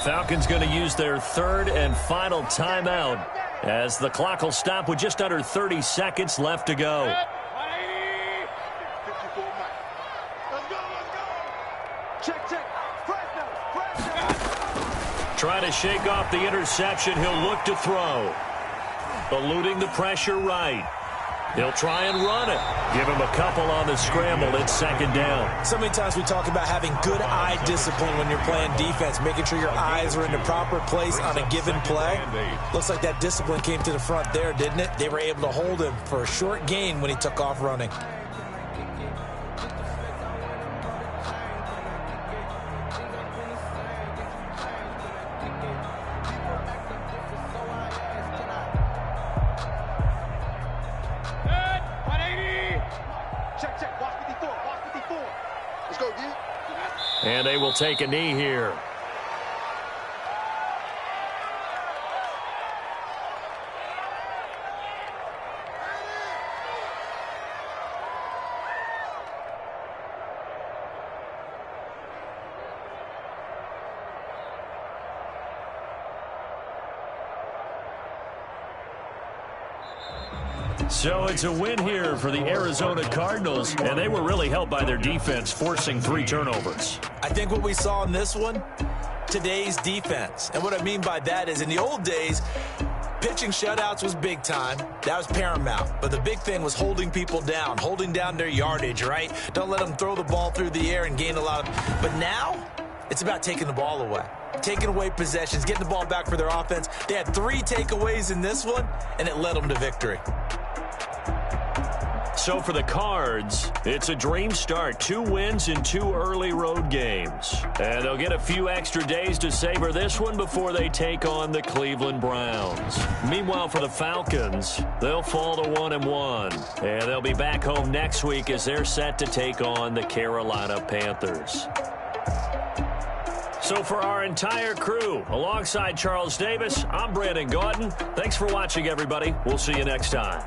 Falcons going to use their third and final timeout as the clock will stop with just under 30 seconds left to go. 54 Mike. Let's go. Check. Fresh. Trying to shake off the interception. He'll look to throw. Eluding the pressure right. He'll try and run it. Give him a couple on the scramble. It's second down. So many times we talk about having good eye discipline when you're playing defense, making sure your eyes are in the proper place on a given play. Looks like that discipline came to the front there, didn't it? They were able to hold him for a short gain when he took off running. Check. Watch 54. Let's go, D. And they will take a knee here. So it's a win here for the Arizona Cardinals, and they were really helped by their defense, forcing 3 turnovers. I think what we saw in this one, today's defense. And what I mean by that is in the old days, pitching shutouts was big time. That was paramount. But the big thing was holding people down, holding down their yardage, right? Don't let them throw the ball through the air and gain a lot of... But now, it's about taking the ball away. Taking away possessions, getting the ball back for their offense. They had 3 takeaways in this one, and it led them to victory. So for the Cards, it's a dream start. 2 wins in 2 early road games. And they'll get a few extra days to savor this one before they take on the Cleveland Browns. Meanwhile, for the Falcons, they'll fall to 1-1. And they'll be back home next week as they're set to take on the Carolina Panthers. So for our entire crew, alongside Charles Davis, I'm Brandon Gaudin. Thanks for watching, everybody. We'll see you next time.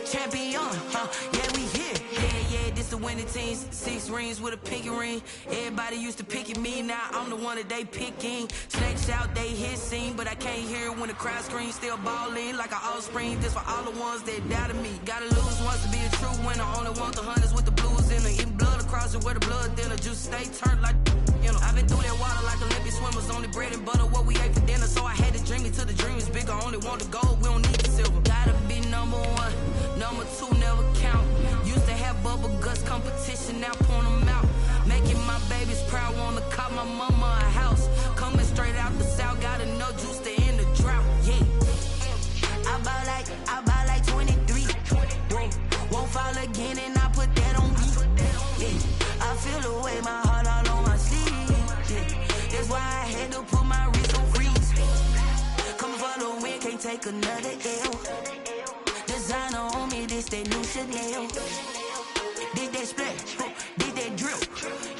champion, yeah, we here. Yeah, this the winning teams. 6 rings with a pinky ring. Everybody used to picking me, now I'm the one that they picking. Snakes out, they hit scene, but I can't hear it when the crowd screams. Still balling like an offspring. This for all the ones that doubted me. Gotta lose once to be a true winner. Only want the hunters with the blues in it. Eating blood across it where the blood thinner. Juice stay turned like, you know. I've been through that water like Olympic swimmers. Only bread and butter, what we ate for dinner. So I had to dream it till the dream is bigger. Only want the gold, we don't need the silver. Gotta be number 1, number 2 never count. Used to have bubble guts competition, now point them out. Making my babies proud, wanna call my mama a house. Coming straight out the south, got enough juice to end the drought. Yeah, I bought like 23. Won't fall again, and I put that on me. Yeah, I feel the way, my heart all on my sleeve. Yeah, that's why I had to put my wrist on freeze. Coming for the win, can't take another L. Designer on me, this that new Chanel. Did that splash, did that drill.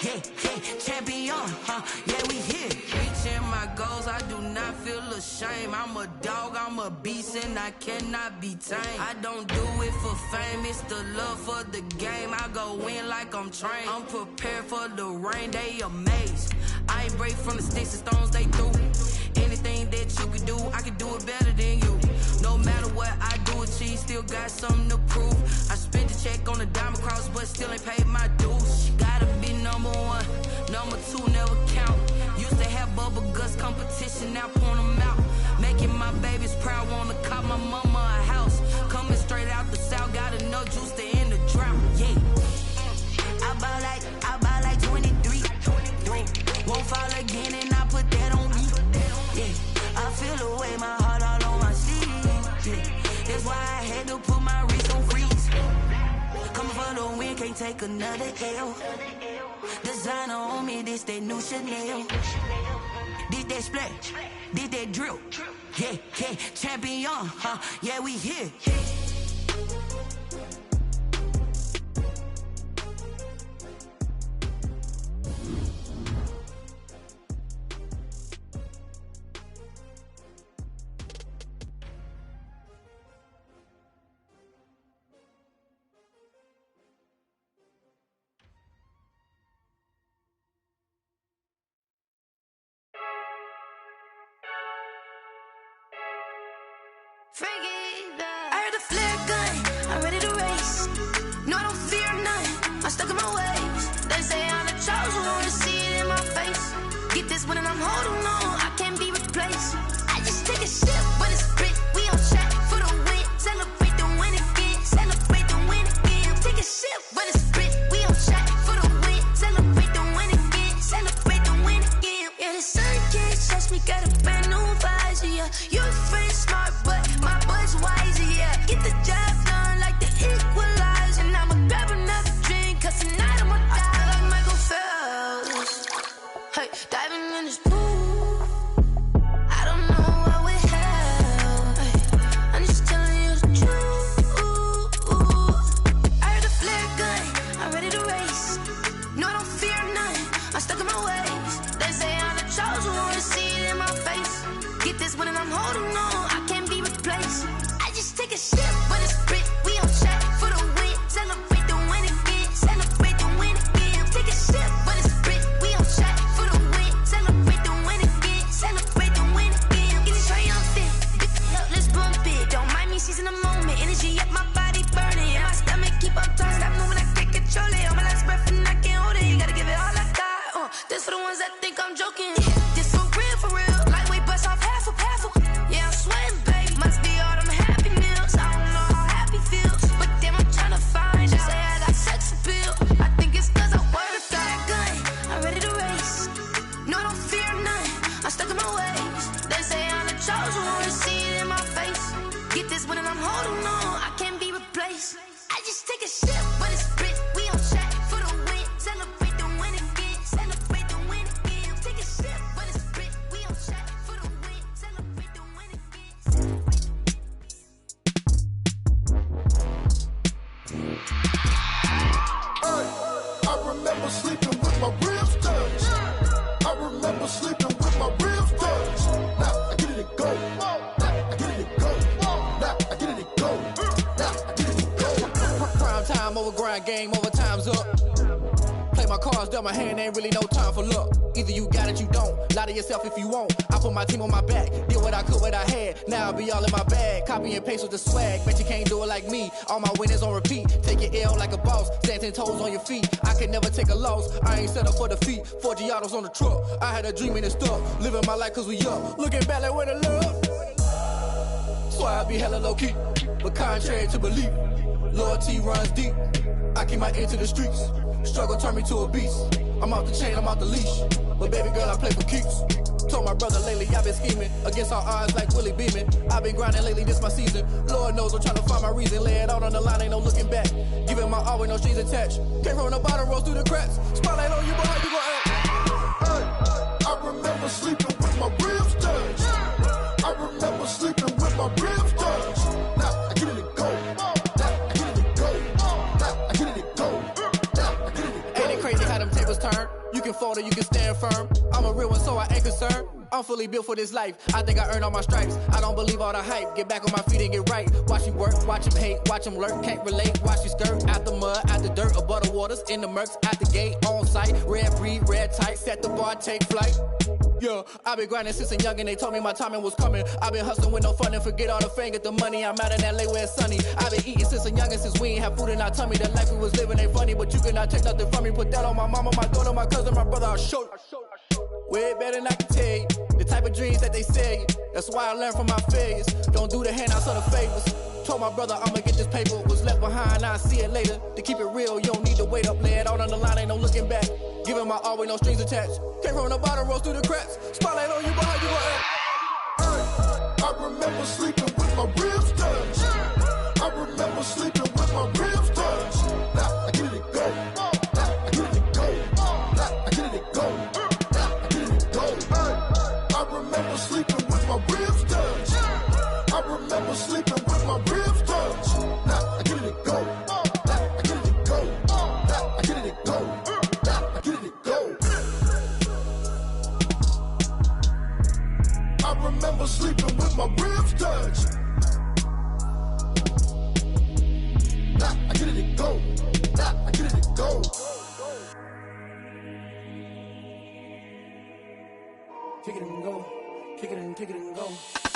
Yeah, champion, yeah, we here. Reaching my goals, I do not feel ashamed. I'm a dog, I'm a beast, and I cannot be tamed. I don't do it for fame, it's the love for the game. I go in like I'm trained. I'm prepared for the rain, they amazed. I ain't break from the sticks and stones they threw. Anything that you can do, I can do it better than you. No matter what I do, achieve, still got something to prove. I spent the check on the diamond cross, but still ain't paid my dues. Gotta be number 1, number 2 never count. Used to have bubble guts competition, now point them out. Making my babies proud, wanna call my mama a house. Coming straight out the south, got enough juice to end the drought. Yeah, I bought like 23. Won't fall again, and I put that on me. Yeah, I feel the way, my heart all on my sleeve. Yeah, that's why I had to put my wrist on freeze. Coming for the win, can't take another L. Designer on me, this that new Chanel. Did that splash, did that drill. Yeah, champion, yeah, we here. I heard the flare gun, I'm ready to race. No, I don't fear none, I'm stuck in my ways. They say I'm the chosen one, to see it in my face. Get this one and I'm holding on, I can't be replaced. I just take a sip when it's split, we on track for the win. Celebrate the win again, celebrate the win again. Take a sip when it's split, we on track for the win. Celebrate the win again, celebrate the win again. Yeah, the sun can't touch me, got a brand new visor, yeah. You're friend smart, but my boy's wiser, yeah. Get the job done like the equalizer. And I'ma grab another drink, cause tonight I'ma die. I feel like Michael Phelps. Hey, diving in this pool. I don't know what we have. Hey, I'm just telling you the truth. I heard the flare gun, I'm ready to race. No, I don't fear none, I'm stuck in my ways. They say I'm the chosen one, to see it in my face. Get this one and I'm holding on, I can't be replaced. I just take a sip when it's split, we on track for the win. Celebrate the win again, celebrate the win again. Take a sip when it's split, we on track for the win. Celebrate the win again, celebrate the win again. Get it triumphant, let's bump it. Don't mind me seizing the moment, energy up my body burning. And my stomach keep on turning, stop moving, I can't control it. On my last breath and I can't hold it, you gotta give it all I got. This for the ones that think I'm joking. This for real, lightweight bust off half a. Yeah, I'm sweating, baby. Must be all them happy meals. I don't know how happy feels, but damn, I'm trying to find out. Say I got sex appeal. I think it's cause I wear the fire gun. I'm ready to race. No, I don't fear none, I'm stuck in my ways. They say I'm the chosen one, to see it in my face. Get this one and I'm holding on, I can't be replaced. I just take a sip when it's split, we on track for the win. Celebrate the win again, celebrate the win again. Take a sip when it's split, we on track for the win. Celebrate the win again. I remember sleeping with my ribs touched. I remember sleeping with my ribs touched. Now I get it to go. Now I get it to go. Now I get it to go. Now I get it to Time over grind, game over, time's up. Play my cards, dealt my hand, ain't really no time for luck. Either you got it, you don't. Lie to yourself if you won't. I put my team on my back, did what I could, what I had. Now I'll be all in my bag, copy and paste with the swag. Bet you can't do it like me. All my winners on repeat. Take your L like a boss, stand 10 toes on your feet. I can never take a loss. I ain't set up for defeat. 4 Giottos on the truck. I had a dream and it stuck. Living my life cause we up. Looking back like where the love. So I be hella low key, but contrary to belief, loyalty runs deep. I keep my ear to the streets. Struggle turned me to a beast. I'm off the chain, I'm off the leash. But baby girl, I play for keeps. Told my brother lately, I've been scheming against all odds like Willie Beeman. I've been grinding lately, this my season. Lord knows I'm trying to find my reason. Lay it out on the line, ain't no looking back. Giving my all with no strings attached. Came from the bottom, rose through the cracks. Spotlight on you, boy, how you gon' act? I remember sleeping with my ribs touched. I remember sleeping with my ribs touched. Now I get it to go. Now I get it to go. Now I get it to go. Now I get it to go. Ain't it crazy how them tables turn? You can fold or you can stand firm. I'm a real one, so I ain't concerned. I'm fully built for this life. I think I earned all my stripes. I don't believe all the hype. Get back on my feet and get right. Watch you work, watch him hate, watch him lurk. Can't relate, watch you skirt. Out the mud, out the dirt, above the waters, in the murks, out the gate, on site. Red breed, red tight, set the bar, take flight. Yeah, I been grinding since a young and they told me my timing was coming. I been hustling with no fun and forget all the fame, get the money. I'm out in LA where it's sunny. I been eating since a young and since we ain't have food in our tummy. The life we was living ain't funny, but you cannot take nothing from me. Put that on my mama, my daughter, my cousin, my brother, I'll show you. Way better than I can tell you. The type of dreams that they sell you. That's why I learned from my failures. Don't do the handouts or the favors. Told my brother I'ma get this paper. Was left behind, I'll see it later. To keep it real, you don't need to wait up. Lay it out on the line, ain't no looking back. Giving my all with no strings attached. Came from the bottom, rose through the cracks. Spotlight on you, boy, how you gon' act? I remember sleeping with my ribs touched. I remember sleeping with my ribs touched. Now I get it to go. Now I get it to go. Now I get it to go. Now I get it to go. I remember sleeping with my ribs touched. I remember sleeping with my ribs touched. Now I get it to go. Now I get it to go. Now I get it to go. Now I get it to go. I remember sleeping with my ribs touched. Now I get it to go. Now I get it to go. Kick it and go. Kick it and go.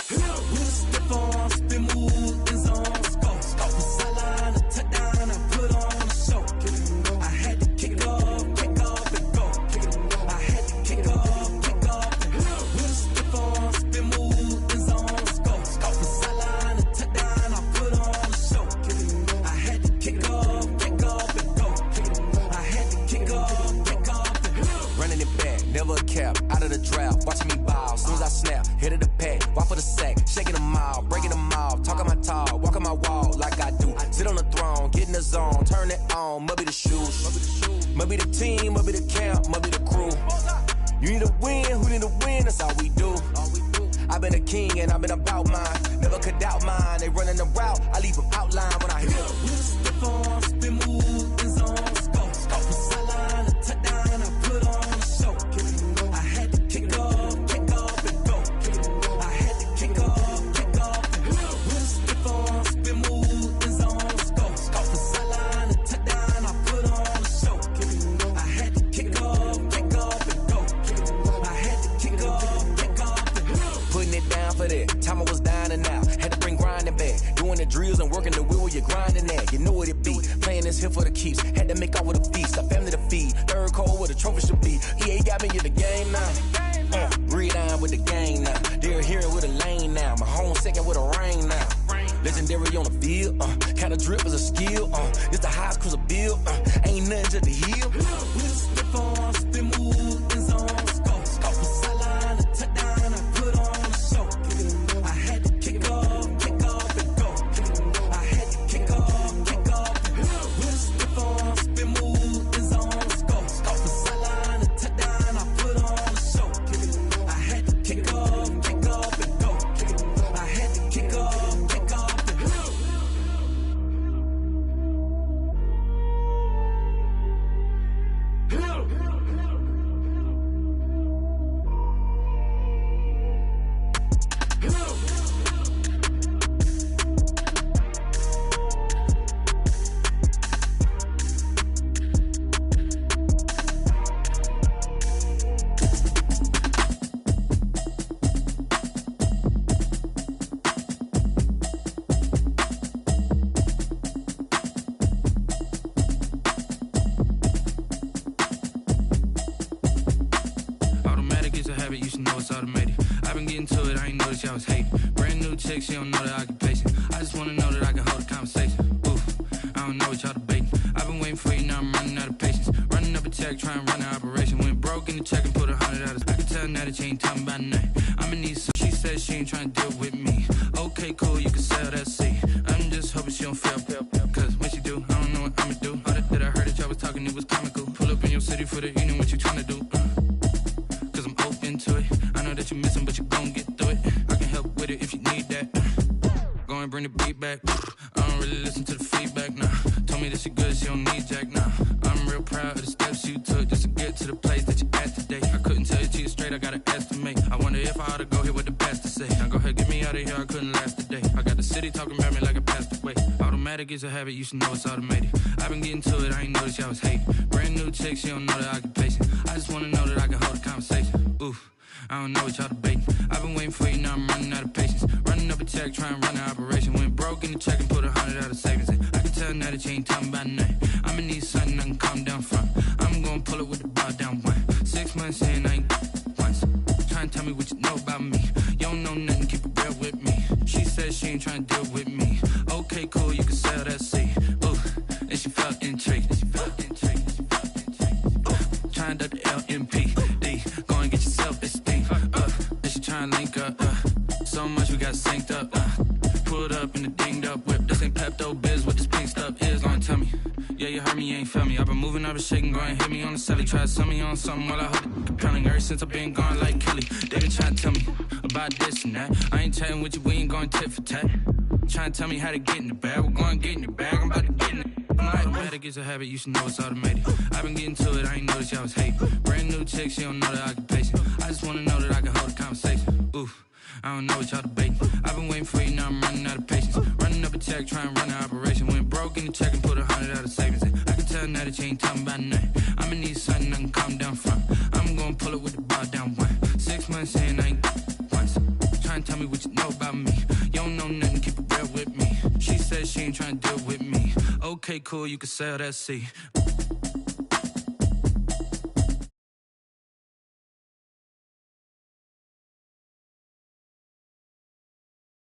With a stiff on, spin move, in zone, scope. From sideline to touchdown, I put on a show. I had to kick off and go. I had to kick off and go. With a stiff on, spin move, in zone, scope. From sideline to touchdown, I put on a show. I had to kick off and go. I had to kick off and go. Running it back, never a cap, out of the draft, watching me ball, soon as I snap, hit of the pack, walk for the sack, shaking them all, breaking them all, talking my talk, walking my wall like I do, sit on the throne, get in the zone, turn it on, must be the shoes, must be the team, must be the camp, must be the crew, you need to win, who need to win, that's all we do, I've been a king and I've been about mine, never could doubt mine, they running the route, I leave them outline when I hit them. With a stiff on, spin move, in zone, scope. From sideline to touchdown, I put on a show. I had to kick off and go. I had to kick off and go. With a stiff on, spin move, in zone, scope. From sideline to touchdown, I put on a show. I had to kick off and go. I had to kick off and go. Putting it down for that. Time I was down and out. Had to bring grinding back. Doing the drills and working the wheel where you're grinding at. You know what it be. Playing this here for the keeps. Had to make off with a feast. A family to feed. Third cold where the trophy should be. EA got me in the game now. Breathe down with the gang now. They're here with a lane now. My home second with a rain now. Legendary on the field. Kinda drip is a skill. It's the highest cruiser bill. Ain't nothing to the heel. With a stiff on, spin move, in zone, scope. From sideline to touchdown, I put on a show. I had to kick off and go. I had to kick off and go. With a stiff on, spin move, in zone, scope. From sideline to touchdown, I put on a show. I had to kick off and go. I had to kick off and go. chick, she don't know that I can pace it. I just wanna know that I can hold a conversation. Oof, I don't know what y'all debating. I've been waiting for you, now I'm running out of patience. Running up a check, trying to run an operation. Went broke in the check and put 100 out. I can tell now that you ain't talking about nothing. I'ma need some. She said she ain't trying to deal with me. Okay, cool, you can sell that seat. I'm just hoping she don't fail. Cause when she do, I don't know what I'ma do. All that I heard that y'all was talking, it was comical. Pull up in your city for the evening, what you trying to do? Cause I'm open to it. I know that you're missing, but you gon' get through it. I can help with it if you need that. Go and bring the beat back. I don't really listen to the feedback, nah. Told me that she good, she don't need jack, nah. I'm real proud of the steps you took just to get to the place that you at today. I couldn't tell you to you straight, I gotta estimate. I wonder if I ought to go here with the best to say. Now go ahead, get me out of here, I couldn't last a day. I got the city talking about me like I passed away. Automatic is a habit, you should know it's automated. I've been getting to it, I ain't noticed y'all was hating. Brand new chick, she don't know that I can pace it. I just wanna know that I can hold a conversation. Oof, I don't know what y'all debating. I've been waiting for you, now I'm running out of patience. Running up a check, trying to run an operation. Went broke in the check and put 100 out of savings in. I can tell now that you ain't talking about nothing. I'ma need something I can calm down from. I'm gonna pull it with the bar down one. 6 months in, I ain't once. Trying to tell me what you know about me. You don't know nothing, keep it real with me. She said she ain't trying to deal with me. Okay, cool, you can sell that seat. Ooh, and she felt intrigued. Trying to the LMPD. Go and get your self-esteem. And she trying to link up. So much we got synced up. Pulled up in the dinged up whip. This ain't Pepto-Biz, what this pink stuff is. Gonna tell me. Yeah, you heard me, you ain't feel me. I've been moving, I've been shaking, go and hit me on the celly. Try to sell me on something while I hold it compelling. Ever since I've been gone like Kelly, they been trying to tell me about this and that. I ain't chatting with you, we ain't going tit for tat. Trying to tell me how to get in the bag. We're going to get in the bag, I'm about to get in it. Automatic is a habit, you should know it's automated. I've been getting to it, I ain't noticed y'all was hating. Brand new chick, she don't know that I can pace it. I just wanna know that I can hold a conversation. Oof, I don't know what y'all debating. I've been waiting for you, now I'm running out of patience. Running up a check, trying to run an operation. Went broke in the check and put 100 out of savings in. I can tell now that you ain't talking about nothing. I'ma need something I can calm down from. I'm gonna pull it with the bar down one. 6 months in, I ain't once. Trying to tell me what you know about me. You don't know nothing, keep it real with me. She said she ain't trying to deal with me. Okay, cool, you can sell that seat.